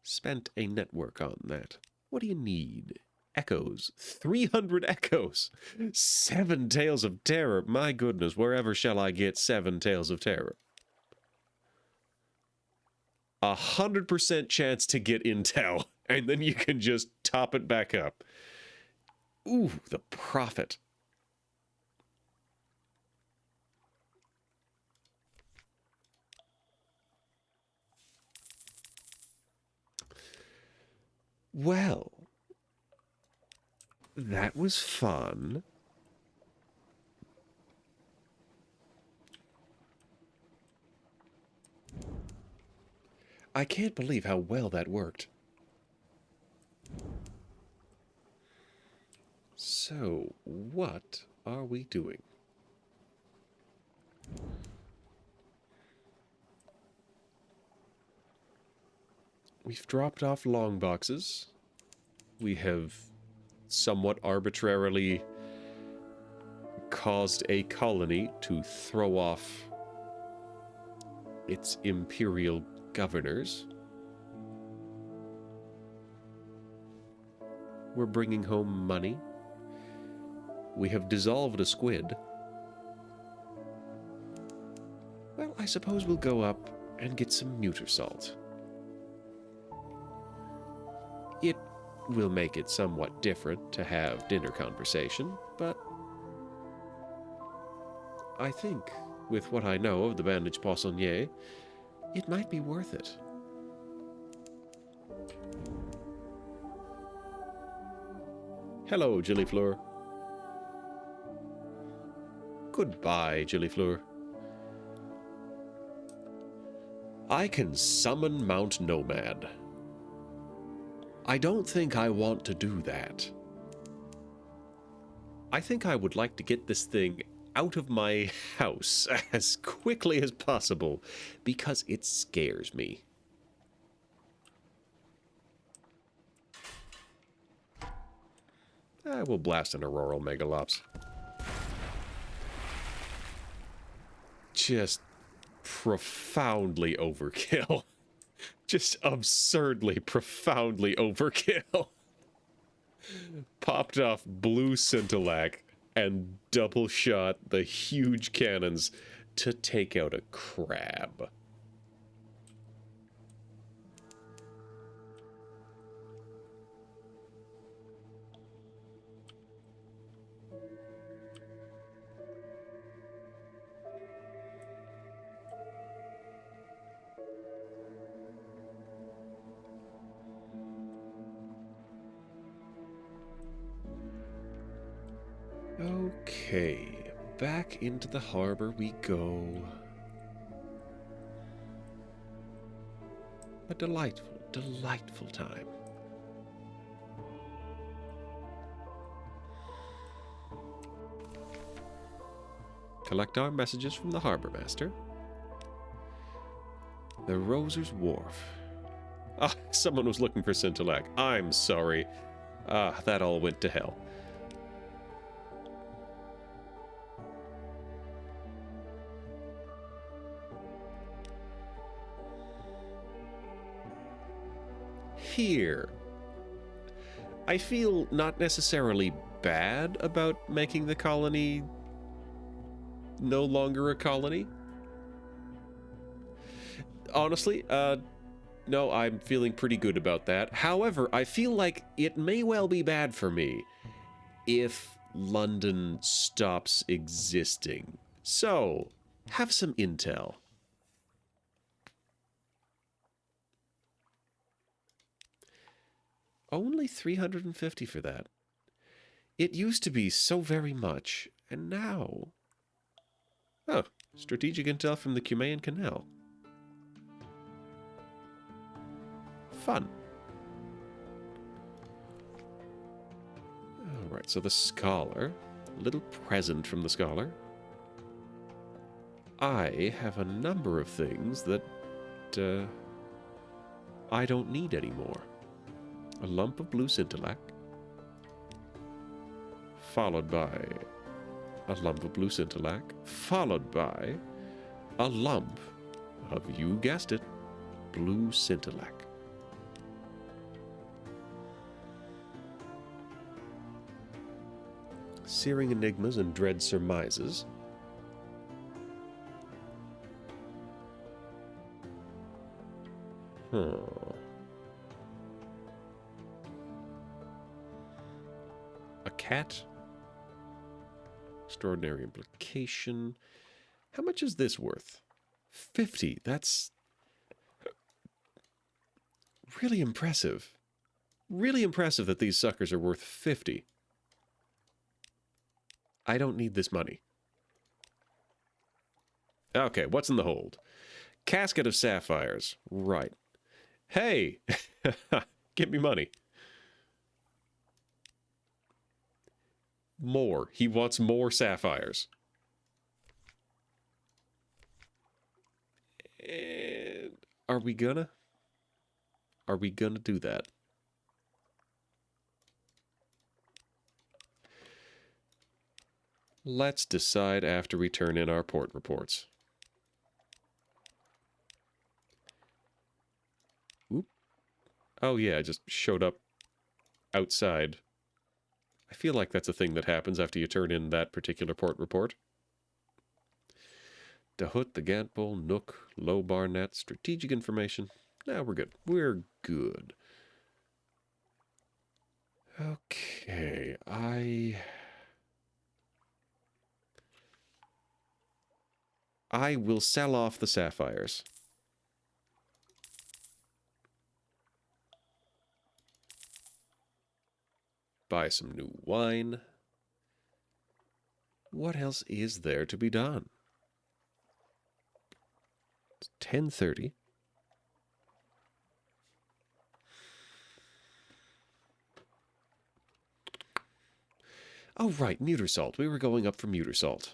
Spent a network on that. What do you need? Echoes. 300 echoes. 7 tales of terror. My goodness, wherever shall I get 7 tales of terror? 100% chance to get intel, and then you can just top it back up. Ooh, the profit. Well, that was fun. I can't believe how well that worked. So, what are we doing? We've dropped off long boxes. We have somewhat arbitrarily caused a colony to throw off its imperial governors. We're bringing home money. We have dissolved a squid. Well, I suppose we'll go up and get some neuter salt. It will make it somewhat different to have dinner conversation, but I think, with what I know of the bandage poissonnier, it might be worth it. Hello, Gillifleur. Goodbye, Gillifleur. I can summon Mount Nomad. I don't think I want to do that. I think I would like to get this thing out of my house as quickly as possible because it scares me. I will blast an Auroral Megalops. Just profoundly overkill. Just absurdly, profoundly overkill. Popped off blue scintillac and double shot the huge cannons to take out a crab. Okay, back into the harbor we go. A delightful, delightful time. Collect our messages from the harbor master. The Roser's Wharf. Ah, someone was looking for Scintillac. I'm sorry. Ah, that all went to hell. Here. I feel not necessarily bad about making the colony no longer a colony. Honestly, no, I'm feeling pretty good about that. However, I feel like it may well be bad for me if London stops existing. So, have some intel. Only 350 for that. It used to be so very much, and now... Oh, strategic intel from the Cumaean Canal. Fun. Alright, so the Scholar. A little present from the Scholar. I have a number of things that I don't need anymore. A lump of blue scintillac, followed by a lump of blue scintillac, followed by a lump of, you guessed it, blue scintillac. Searing enigmas and dread surmises. A cat. Extraordinary implication. How much is this worth? 50. That's really impressive. Really impressive that these suckers are worth 50. I don't need this money. Okay, what's in the hold? Casket of sapphires. Right. Hey! Give me money. More. He wants more sapphires. And are we gonna do that? Let's decide after we turn in our port reports. Oop. Oh yeah, I just showed up outside. I feel like that's a thing that happens after you turn in that particular port report. Dahut, the Gantbull, Nook, Low Barnet, strategic information. Now we're good. We're good. Okay, I will sell off the sapphires. Buy some new wine. What else is there to be done? It's 10:30. Oh, right, Muttersalt. We were going up for Muttersalt.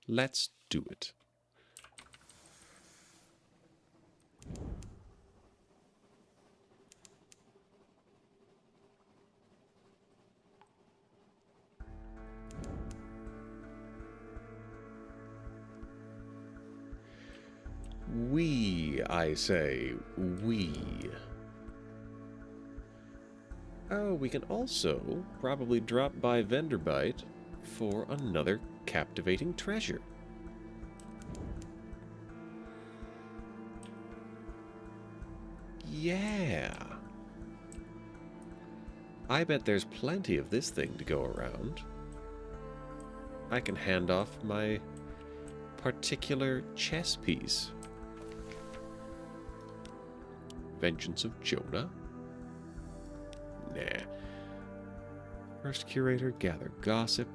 Let's do it. We, I say, we. Oh, we can also probably drop by Venderbite for another captivating treasure. Yeah. I bet there's plenty of this thing to go around. I can hand off my particular chess piece. Vengeance of Jonah? Nah. First curator, gather gossip.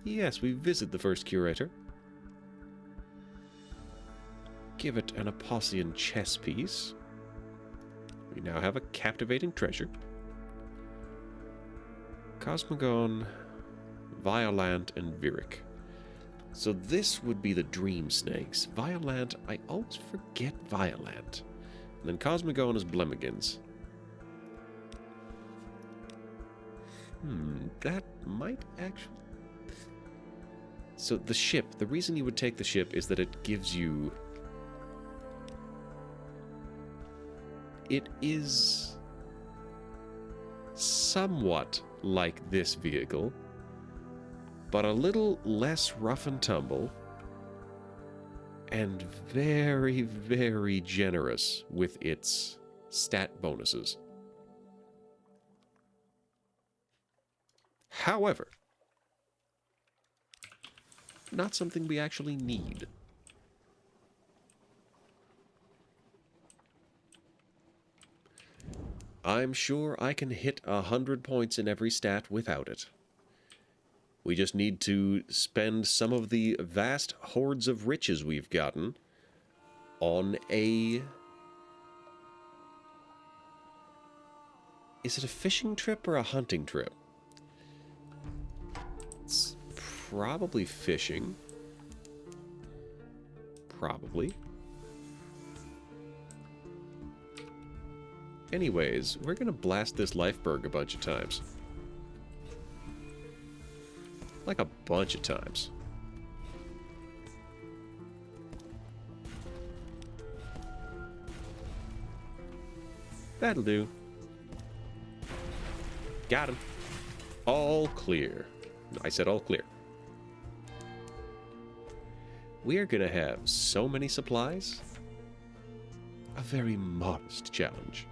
Yes, we visit the first curator. Give it an Apossian chess piece. We now have a captivating treasure. Cosmogon, Violant, and Virik. So this would be the Dream Snakes. Violant, I always forget Violant. And then Cosmogon is Blemigans. That might actually... So the ship, the reason you would take the ship is that it gives you... It is somewhat like this vehicle, but a little less rough and tumble, and very, very generous with its stat bonuses. However, not something we actually need. I'm sure I can hit 100 points in every stat without it. We just need to spend some of the vast hordes of riches we've gotten on a... Is it a fishing trip or a hunting trip? It's probably fishing. Probably. Anyways, we're gonna blast this Lifeberg a bunch of times. Like a bunch of times. That'll do. Got him. All clear. I said all clear. We are gonna have so many supplies. A very modest challenge.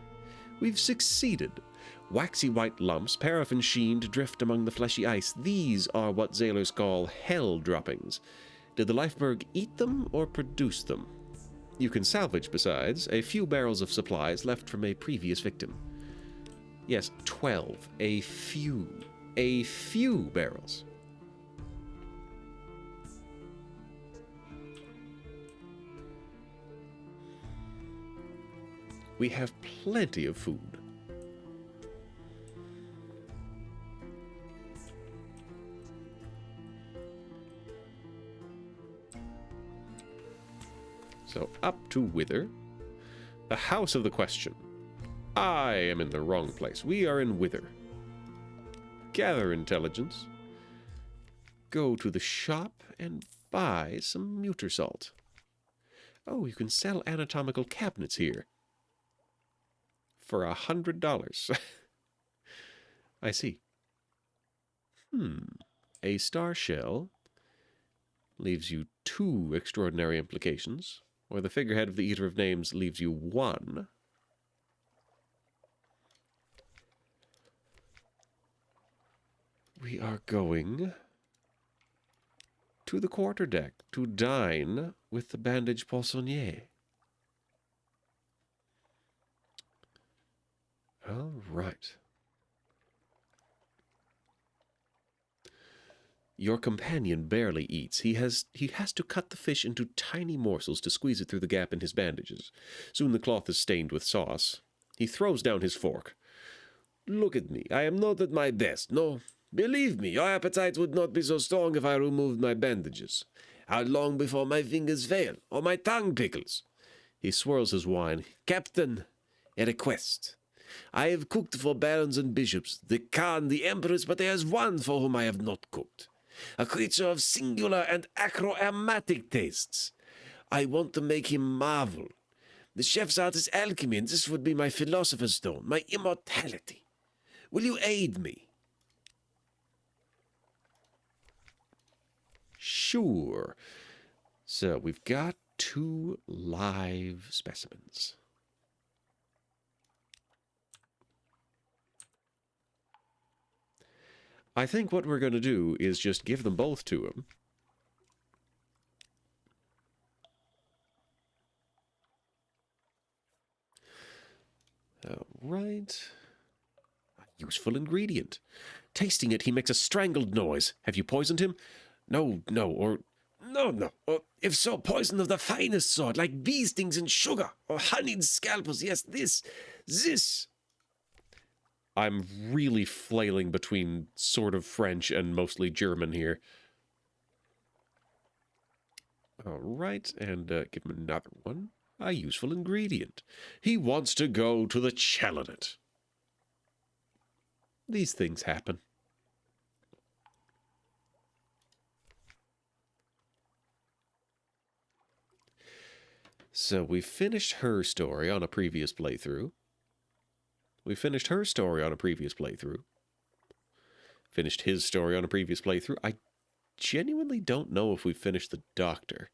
We've succeeded. Waxy white lumps, paraffin sheened, drift among the fleshy ice. These are what sailors call hell droppings. Did the Lifeberg eat them or produce them? You can salvage, besides, a few barrels of supplies left from a previous victim. Yes, 12. A few. A few barrels. We have plenty of food. So up to Wither. The house of the question. I am in the wrong place. We are in Wither. Gather intelligence. Go to the shop and buy some muter salt. Oh, you can sell anatomical cabinets here. For $100. I see. A star shell leaves you 2 extraordinary implications, or the figurehead of the Eater of Names leaves you 1. We are going to the quarterdeck to dine with the bandage poissonnier. All right. Your companion barely eats. He has to cut the fish into tiny morsels to squeeze it through the gap in his bandages. Soon the cloth is stained with sauce. He throws down his fork. Look at me. I am not at my best. No, believe me, your appetite would not be so strong if I removed my bandages. How long before my fingers fail, or my tongue pickles? He swirls his wine. Captain, a request. I have cooked for barons and bishops, the Khan, the empress, but there is one for whom I have not cooked. A creature of singular and acroaromatic tastes. I want to make him marvel. The chef's art is alchemy, and this would be my philosopher's stone, my immortality. Will you aid me? Sure. So we've got 2 live specimens. I think what we're going to do is just give them both to him. All right. A useful ingredient. Tasting it, he makes a strangled noise. Have you poisoned him? No, no, or... No. Or if so, poison of the finest sort, like bee stings and sugar, or honeyed scalpels. Yes, this. I'm really flailing between sort of French and mostly German here. All right, and give him another one. A useful ingredient. He wants to go to the Chalanet. These things happen. So we finished her story on a previous playthrough. Finished his story on a previous playthrough. I genuinely don't know if we finished the doctor.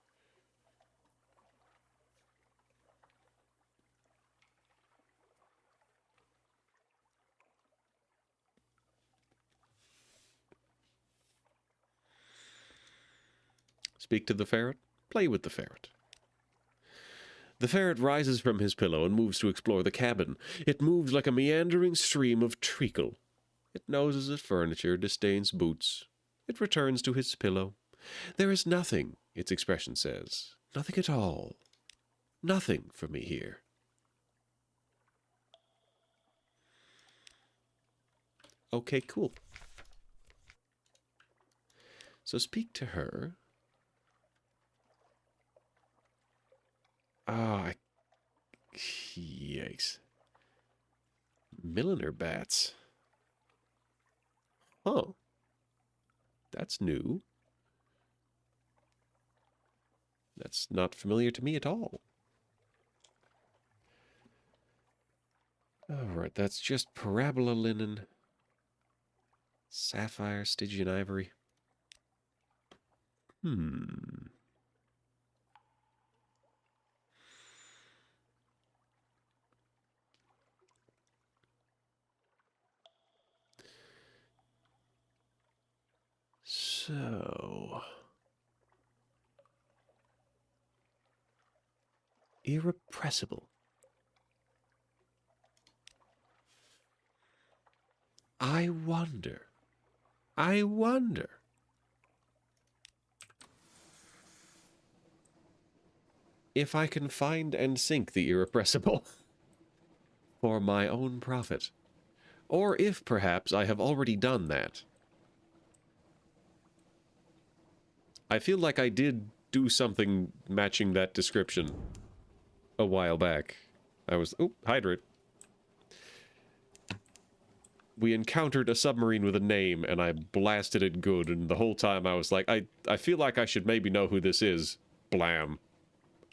Speak to the ferret. Play with the ferret. The ferret rises from his pillow and moves to explore the cabin. It moves like a meandering stream of treacle. It noses at furniture, disdains boots. It returns to his pillow. There is nothing, its expression says. Nothing at all. Nothing for me here. Okay, cool. So speak to her. Ah, yikes. Milliner bats. Oh. That's new. That's not familiar to me at all. Alright, that's just parabola linen. Sapphire, Stygian ivory. So... irrepressible. I wonder if I can find and sink the irrepressible for my own profit. Or if, perhaps, I have already done that. I feel like I did do something matching that description a while back. I was... oh, hydrate. We encountered a submarine with a name, and I blasted it good, and the whole time I was like, I feel like I should maybe know who this is. Blam.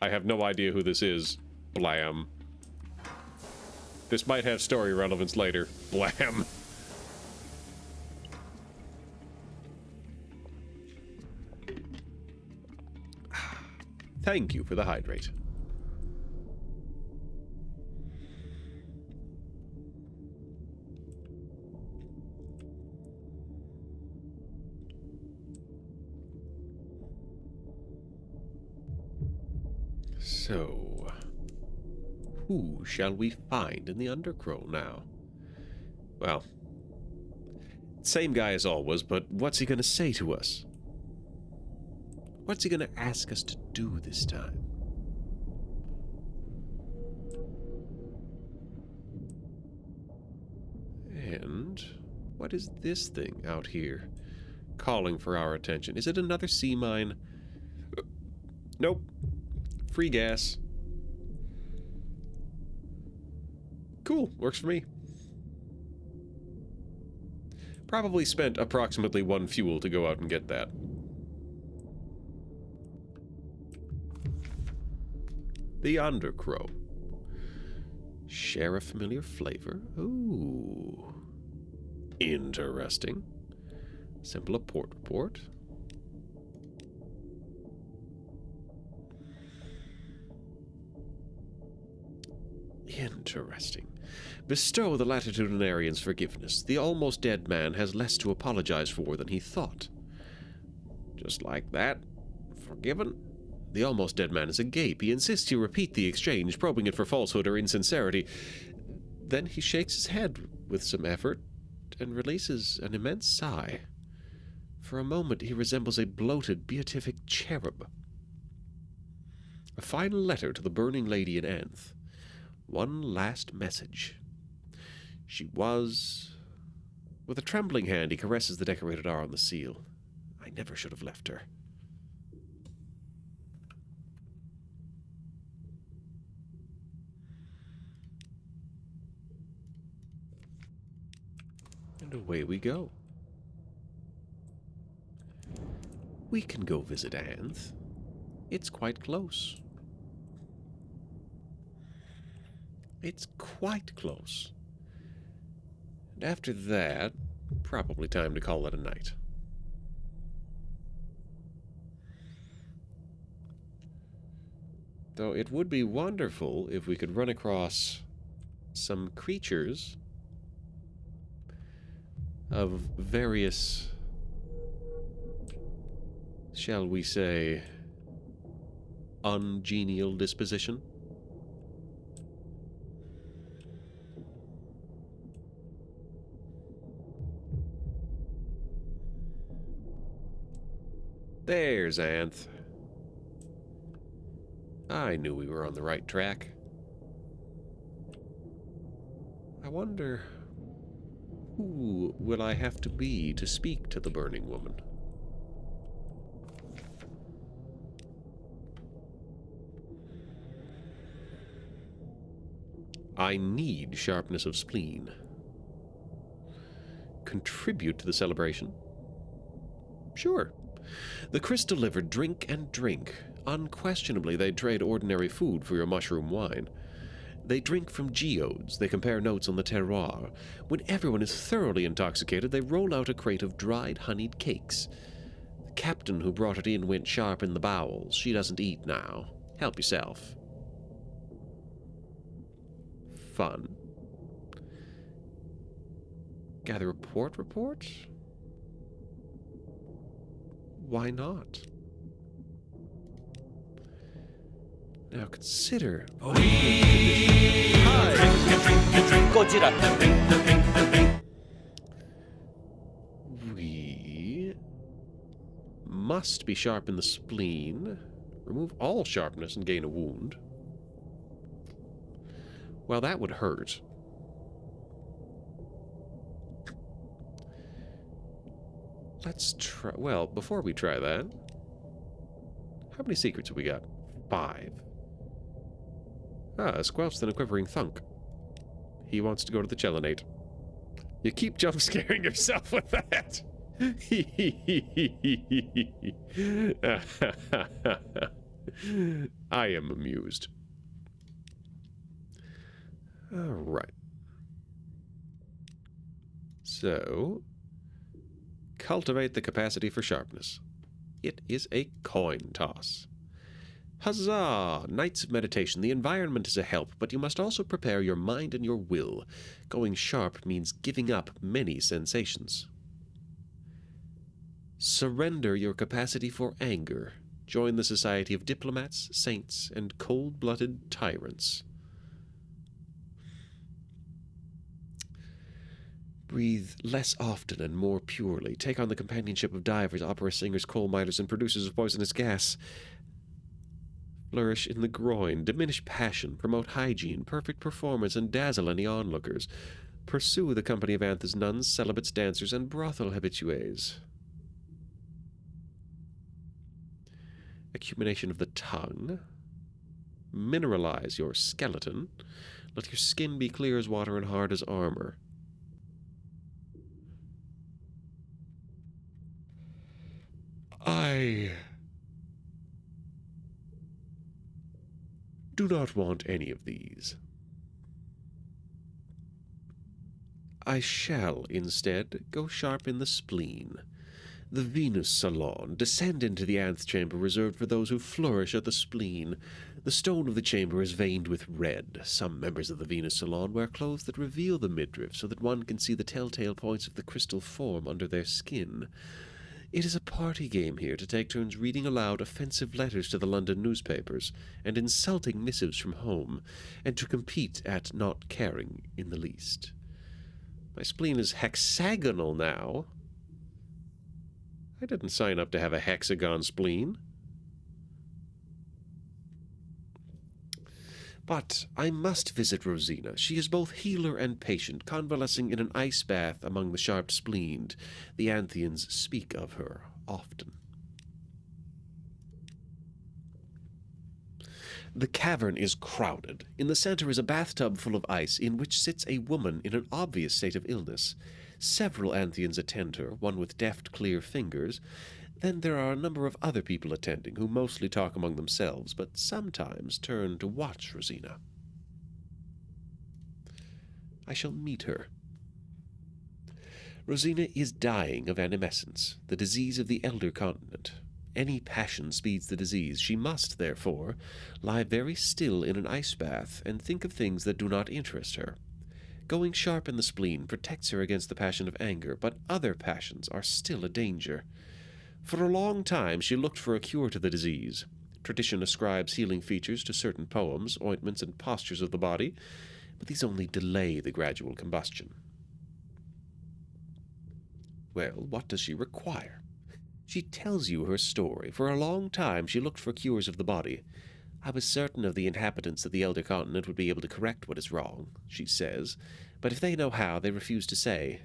I have no idea who this is. Blam. This might have story relevance later. Blam. Thank you for the hydrate. So, who shall we find in the Undercrow now? Well, same guy as always, but what's he gonna say to us? What's he gonna ask us to do this time? And what is this thing out here calling for our attention? Is it another sea mine? Nope. Free gas. Cool, works for me. Probably spent approximately 1 fuel to go out and get that. The Undercrow. Share a familiar flavor? Ooh. Interesting. Simple a port report. Interesting. Bestow the latitudinarian's forgiveness. The almost dead man has less to apologize for than he thought. Just like that. Forgiven? The almost dead man is agape. He insists you repeat the exchange, probing it for falsehood or insincerity. Then he shakes his head with some effort and releases an immense sigh. For a moment he resembles a bloated, beatific cherub. A final letter to the burning lady in Anth. One last message. She was... With a trembling hand, he caresses the decorated R on the seal. I never should have left her. And away we go. We can go visit Anth. It's quite close. It's quite close. And after that, probably time to call it a night. Though it would be wonderful if we could run across some creatures of various, shall we say, ungenial disposition. There's Anth. I knew we were on the right track. I wonder, who will I have to be to speak to the burning woman? I need sharpness of spleen. Contribute to the celebration? Sure. The Chris delivered drink and drink. Unquestionably, they trade ordinary food for your mushroom wine. They drink from geodes. They compare notes on the terroir. When everyone is thoroughly intoxicated, they roll out a crate of dried, honeyed cakes. The captain who brought it in went sharp in the bowels. She doesn't eat now. Help yourself. Fun. Gather a port report? Why not? Now consider... We must be sharp in the spleen. Remove all sharpness and gain a wound. Well, that would hurt. Let's try... Well, before we try that... How many secrets have we got? 5. Ah, squelched and a quivering thunk. He wants to go to the Chelinate. You keep jump-scaring yourself with that! I am amused. Alright. So... Cultivate the capacity for sharpness. It is a coin toss. Huzzah! Nights of meditation. The environment is a help, but you must also prepare your mind and your will. Going sharp means giving up many sensations. Surrender your capacity for anger. Join the society of diplomats, saints, and cold-blooded tyrants. Breathe less often and more purely. Take on the companionship of divers, opera singers, coal miners, and producers of poisonous gas. Flourish in the groin. Diminish passion. Promote hygiene, perfect performance, and dazzle any onlookers. Pursue the company of Anth's nuns, celibates, dancers, and brothel habitués. Acumination of the tongue. Mineralize your skeleton. Let your skin be clear as water and hard as armor. Do not want any of these. I shall, instead, go sharp in the spleen. The Venus Salon. Descend into the antechamber reserved for those who flourish at the spleen. The stone of the chamber is veined with red. Some members of the Venus Salon wear clothes that reveal the midriff so that one can see the telltale points of the crystal form under their skin. It is a party game here to take turns reading aloud offensive letters to the London newspapers and insulting missives from home, and to compete at not caring in the least. My spleen is hexagonal now. I didn't sign up to have a hexagon spleen. But I must visit Rosina. She is both healer and patient, convalescing in an ice bath among the sharp-spleened. The Anthians speak of her often. The cavern is crowded. In the center is a bathtub full of ice, in which sits a woman in an obvious state of illness. Several Anthians attend her, one with deft, clear fingers. Then there are a number of other people attending, who mostly talk among themselves, but sometimes turn to watch Rosina. I shall meet her. Rosina is dying of animescence, the disease of the elder continent. Any passion speeds the disease. She must, therefore, lie very still in an ice bath and think of things that do not interest her. Going sharp in the spleen protects her against the passion of anger, but other passions are still a danger. For a long time she looked for a cure to the disease. Tradition ascribes healing features to certain poems, ointments, and postures of the body, but these only delay the gradual combustion. Well, what does she require? She tells you her story. For a long time she looked for cures of the body. I was certain of the inhabitants of the elder continent would be able to correct what is wrong, she says, but if they know how, they refuse to say.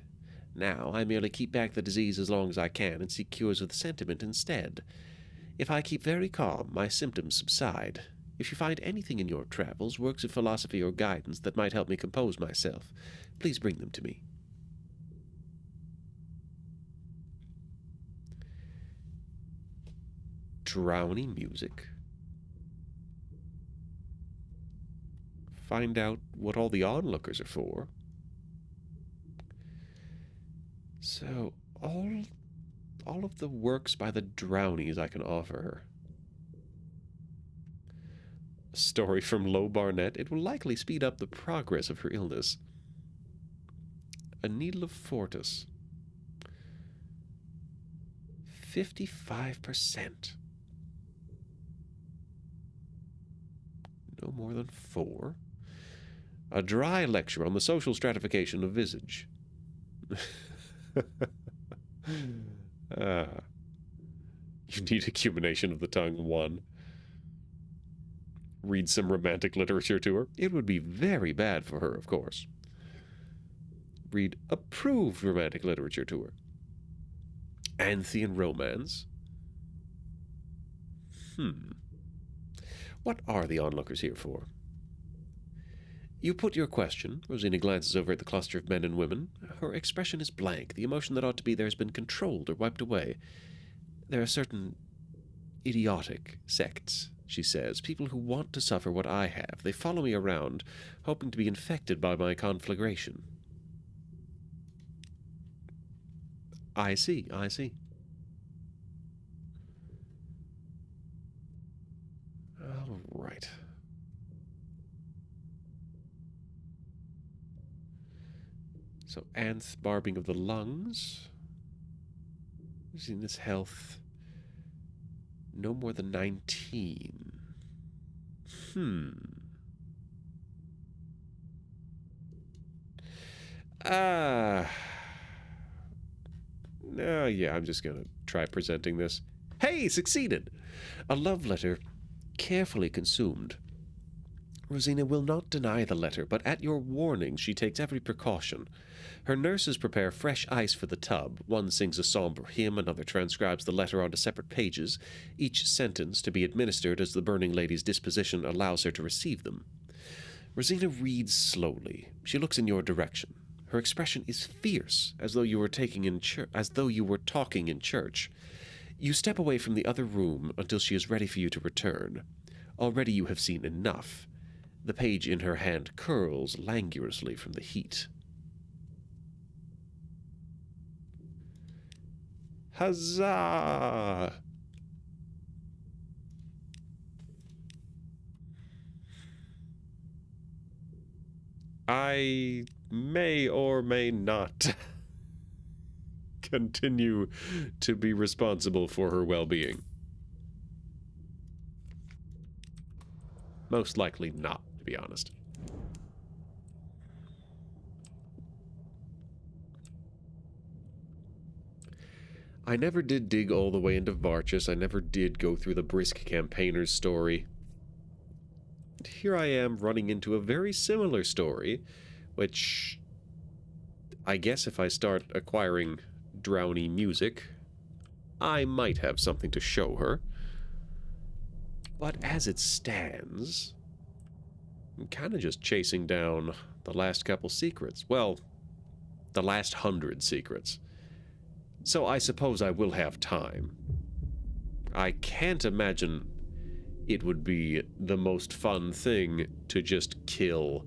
Now I merely keep back the disease as long as I can and seek cures of the sentiment instead. If I keep very calm, my symptoms subside. If you find anything in your travels, works of philosophy or guidance that might help me compose myself, please bring them to me. Drowny music. Find out what all the onlookers are for. So, all of the works by the Drownies I can offer her. A story from Low Barnett. It will likely speed up the progress of her illness. A Needle of Fortis. 55%. No more than 4. A dry lecture on the social stratification of visage. Unique acumination of the tongue, 1. Read some romantic literature to her. It would be very bad for her, of course. Read approved romantic literature to her. Anthian romance. What are the onlookers here for? You put your question. Rosina glances over at the cluster of men and women. Her expression is blank. The emotion that ought to be there has been controlled or wiped away. There are certain idiotic sects, she says, people who want to suffer what I have. They follow me around, hoping to be infected by my conflagration. I see. All right. So, Anth, barbing of the lungs. Using this health. No more than 19. No, yeah, I'm just gonna try presenting this. Hey, succeeded! A love letter carefully consumed. Rosina will not deny the letter, but at your warning she takes every precaution. Her nurses prepare fresh ice for the tub. One sings a somber hymn, another transcribes the letter onto separate pages, each sentence to be administered as the burning lady's disposition allows her to receive them. Rosina reads slowly. She looks in your direction. Her expression is fierce, as though you were talking in church. You step away from the other room until she is ready for you to return. Already you have seen enough. The page in her hand curls languorously from the heat. Huzzah! I may or may not continue to be responsible for her well-being. Most likely not, to be honest. I never did dig all the way into Varchus. I never did go through the Brisk Campaigner's story. And here I am running into a very similar story, which I guess if I start acquiring drowny music, I might have something to show her. But as it stands, I'm kind of just chasing down the last couple secrets. Well, the last 100 secrets. So I suppose I will have time. I can't imagine it would be the most fun thing to just kill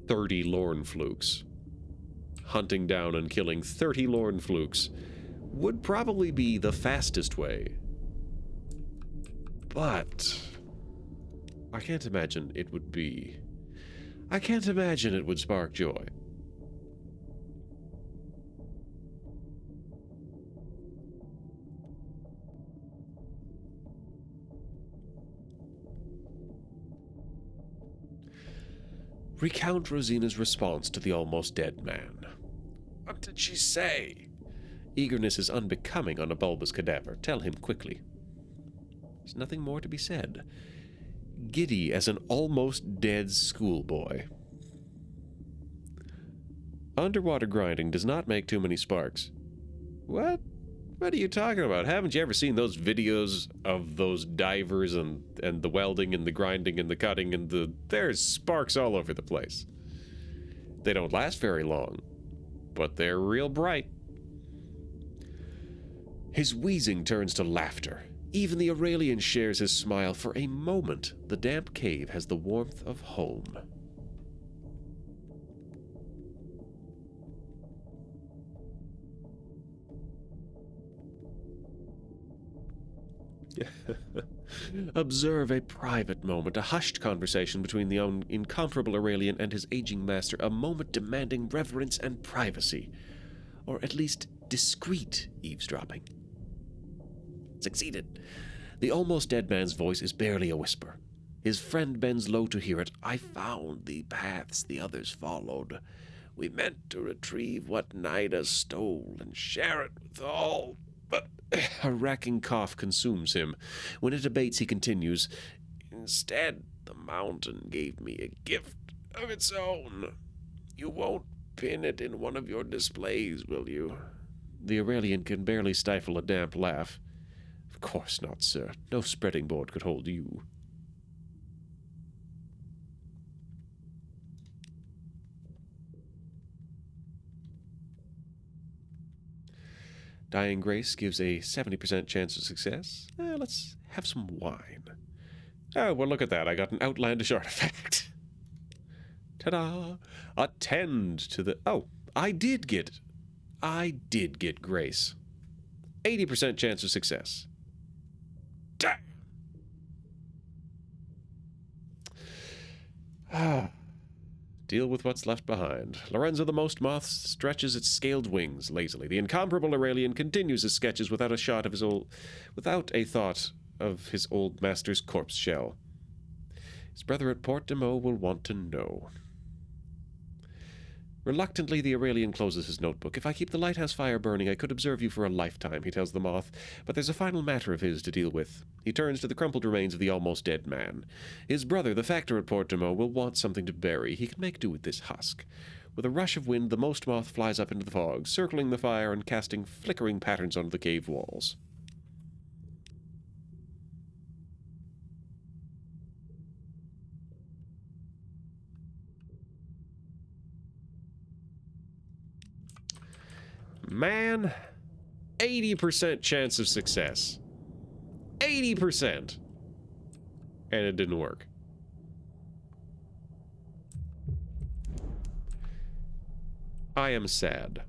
30 Lorn Flukes. Hunting down and killing 30 Lorn Flukes would probably be the fastest way. But I can't imagine it would be... I can't imagine it would spark joy. Recount Rosina's response to the almost dead man. What did she say? Eagerness is unbecoming on a bulbous cadaver. Tell him quickly. There's nothing more to be said. Giddy as an almost dead schoolboy. Underwater grinding does not make too many sparks. What? What are you talking about? Haven't you ever seen those videos of those divers and the welding and the grinding and the cutting and there's sparks all over the place. They don't last very long, but they're real bright. His wheezing turns to laughter. Even the Aurelian shares his smile. For a moment, the damp cave has the warmth of home. Observe a private moment, a hushed conversation between the incomparable Aurelian and his aging master, a moment demanding reverence and privacy, or at least discreet eavesdropping. Succeeded. The almost dead man's voice is barely a whisper. His friend bends low to hear it. I found the paths the others followed. We meant to retrieve what Nida stole and share it with all, but a racking cough consumes him. When it abates, he continues, Instead, the mountain gave me a gift of its own. You won't pin it in one of your displays, will you? The Aurelian can barely stifle a damp laugh. Of course not, sir. No spreading board could hold you. Dying Grace gives a 70% chance of success. Let's have some wine. Oh, well, look at that. I got an outlandish artifact. Ta-da! Attend to the... Oh, I did get Grace. 80% chance of success. Damn! Deal with what's left behind. Lorenzo the Most Moth stretches its scaled wings lazily. The incomparable Aurelian continues his sketches without a thought of his old master's corpse shell. His brother at Port de Meaux will want to know. Reluctantly, the Aurelian closes his notebook. If I keep the lighthouse fire burning, I could observe you for a lifetime, he tells the moth. But there's a final matter of his to deal with. He turns to the crumpled remains of the almost dead man. His brother, the factor at Port de Meaux, will want something to bury. He can make do with this husk. With a rush of wind, the most moth flies up into the fog, circling the fire and casting flickering patterns onto the cave walls. Man, 80% chance of success. 80%. and it didn't work. I am sad.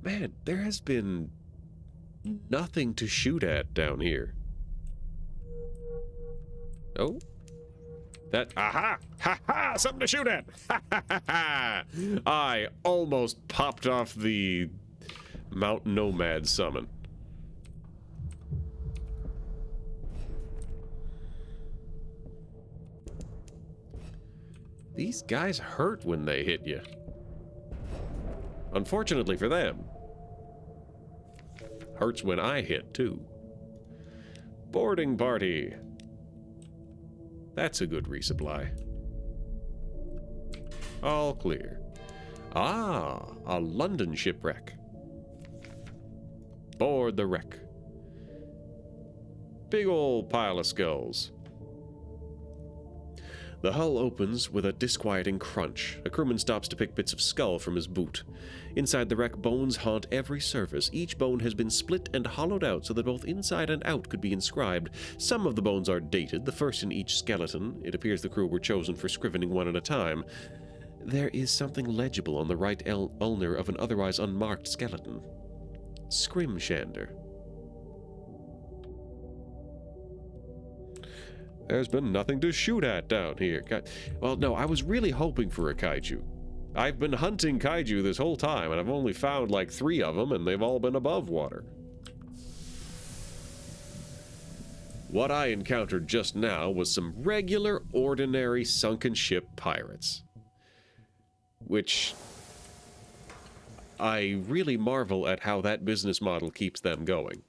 Man, there has been nothing to shoot at down here. Oh. That, aha! Ha ha! Something to shoot at! Ha ha ha ha! I almost popped off the Mount Nomad summon. These guys hurt when they hit you. Unfortunately for them. Hurts when I hit, too. Boarding party. That's a good resupply. All clear. Ah, a London shipwreck. Board the wreck. Big old pile of skulls. The hull opens with a disquieting crunch. A crewman stops to pick bits of skull from his boot. Inside the wreck, bones haunt every surface. Each bone has been split and hollowed out so that both inside and out could be inscribed. Some of the bones are dated, the first in each skeleton. It appears the crew were chosen for scrivening one at a time. There is something legible on the right ulnar of an otherwise unmarked skeleton. Scrimshander. There's been nothing to shoot at down here. Well, no, I was really hoping for a kaiju. I've been hunting kaiju this whole time, and I've only found like 3 of them, and they've all been above water. What I encountered just now was some regular, ordinary sunken ship pirates. Which I really marvel at how that business model keeps them going.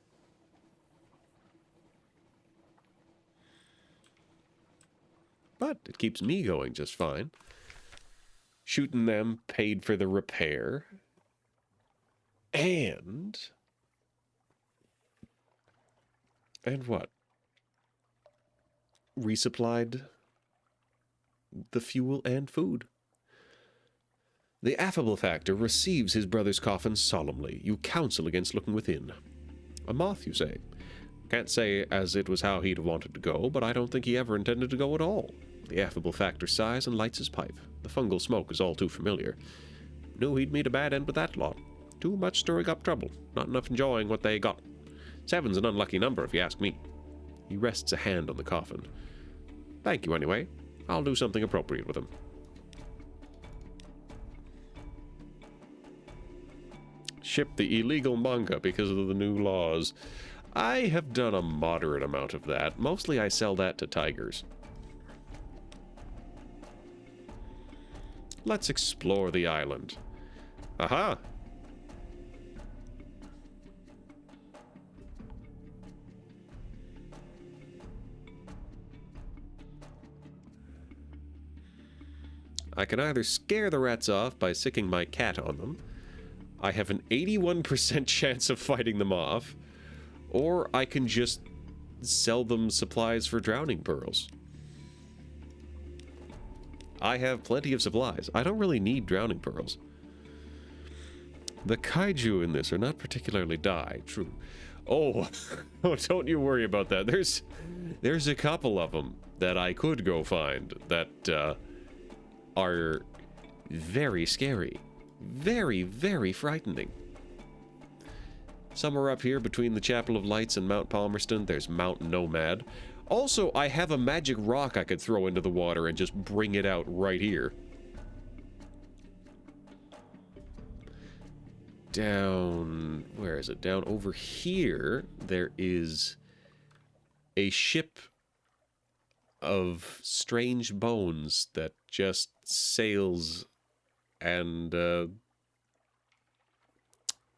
But it keeps me going just fine. Shooting them paid for the repair. And what? Resupplied the fuel and food. The affable factor receives his brother's coffin solemnly. You counsel against looking within. A moth, you say? Can't say as it was how he'd have wanted to go, but I don't think he ever intended to go at all. The affable factor sighs and lights his pipe. The fungal smoke is all too familiar. Knew he'd meet a bad end with that lot. Too much stirring up trouble. Not enough enjoying what they got. 7's an unlucky number, if you ask me. He rests a hand on the coffin. Thank you, anyway. I'll do something appropriate with him. Ship the illegal manga because of the new laws. I have done a moderate amount of that. Mostly I sell that to tigers. Let's explore the island. Aha! I can either scare the rats off by sicking my cat on them. I have an 81% chance of fighting them off. Or I can just sell them supplies for drowning pearls. I have plenty of supplies. I don't really need drowning pearls. The kaiju in this are not particularly true. Oh, don't you worry about that. There's a couple of them that I could go find that are very scary. Very, very frightening. Somewhere up here between the Chapel of Lights and Mount Palmerston, there's Mount Nomad. Also, I have a magic rock I could throw into the water and just bring it out right here. Down... where is it? Down over here, there is a ship of strange bones that just sails and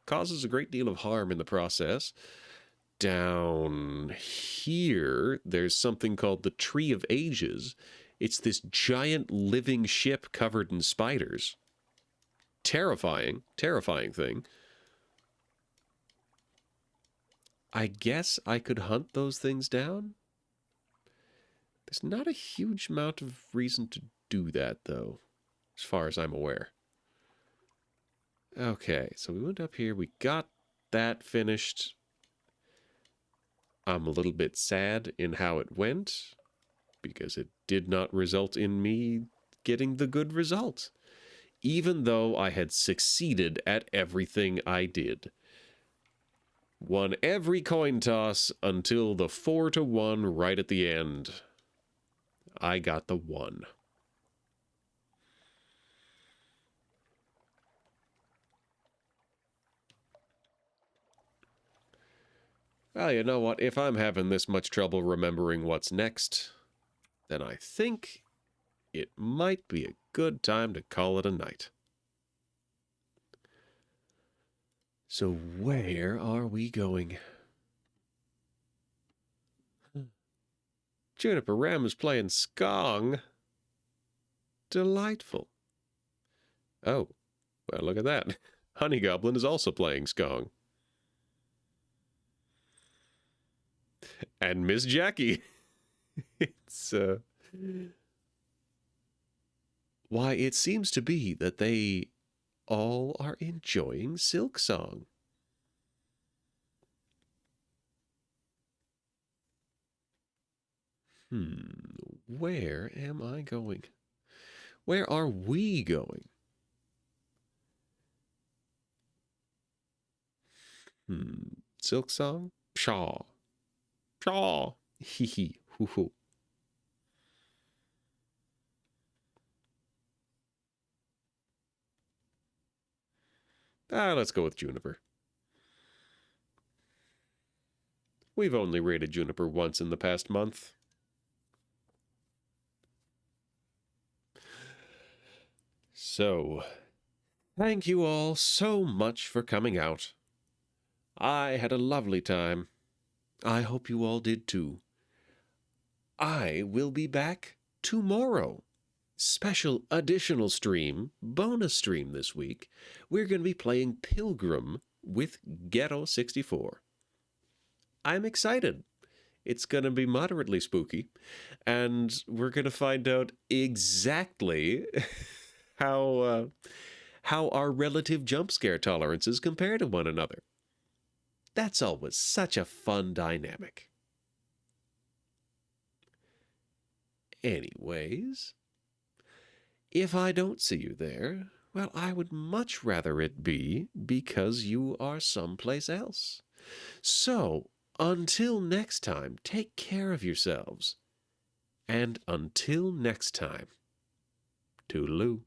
causes a great deal of harm in the process. Down here, there's something called the Tree of Ages. It's this giant living ship covered in spiders. Terrifying, terrifying thing. I guess I could hunt those things down? There's not a huge amount of reason to do that, though, as far as I'm aware. Okay, so we went up here. We got that finished. I'm a little bit sad in how it went because it did not result in me getting the good result, even though I had succeeded at everything I did. Won every coin toss until the 4-1 right at the end. I got the 1. Well, you know what? If I'm having this much trouble remembering what's next, then I think it might be a good time to call it a night. So where are we going? Juniper Ram is playing Skong. Delightful. Oh, well, look at that. Honey Goblin is also playing Skong. And Miss Jackie. It's, Why, it seems to be that they all are enjoying Silk Song. Where am I going? Where are we going? Silk Song? Pshaw. Pshaw. Hee hee. Hoo hoo. Let's go with Juniper. We've only raided Juniper once in the past month. So, thank you all so much for coming out. I had a lovely time. I hope you all did too. I will be back tomorrow. Special additional stream, bonus stream this week. We're going to be playing Pilgrim with Ghetto 64. I'm excited. It's going to be moderately spooky, and we're going to find out exactly how our relative jump scare tolerances compare to one another. That's always such a fun dynamic. Anyways, if I don't see you there, well, I would much rather it be because you are someplace else. So, until next time, take care of yourselves. And until next time, toodaloo.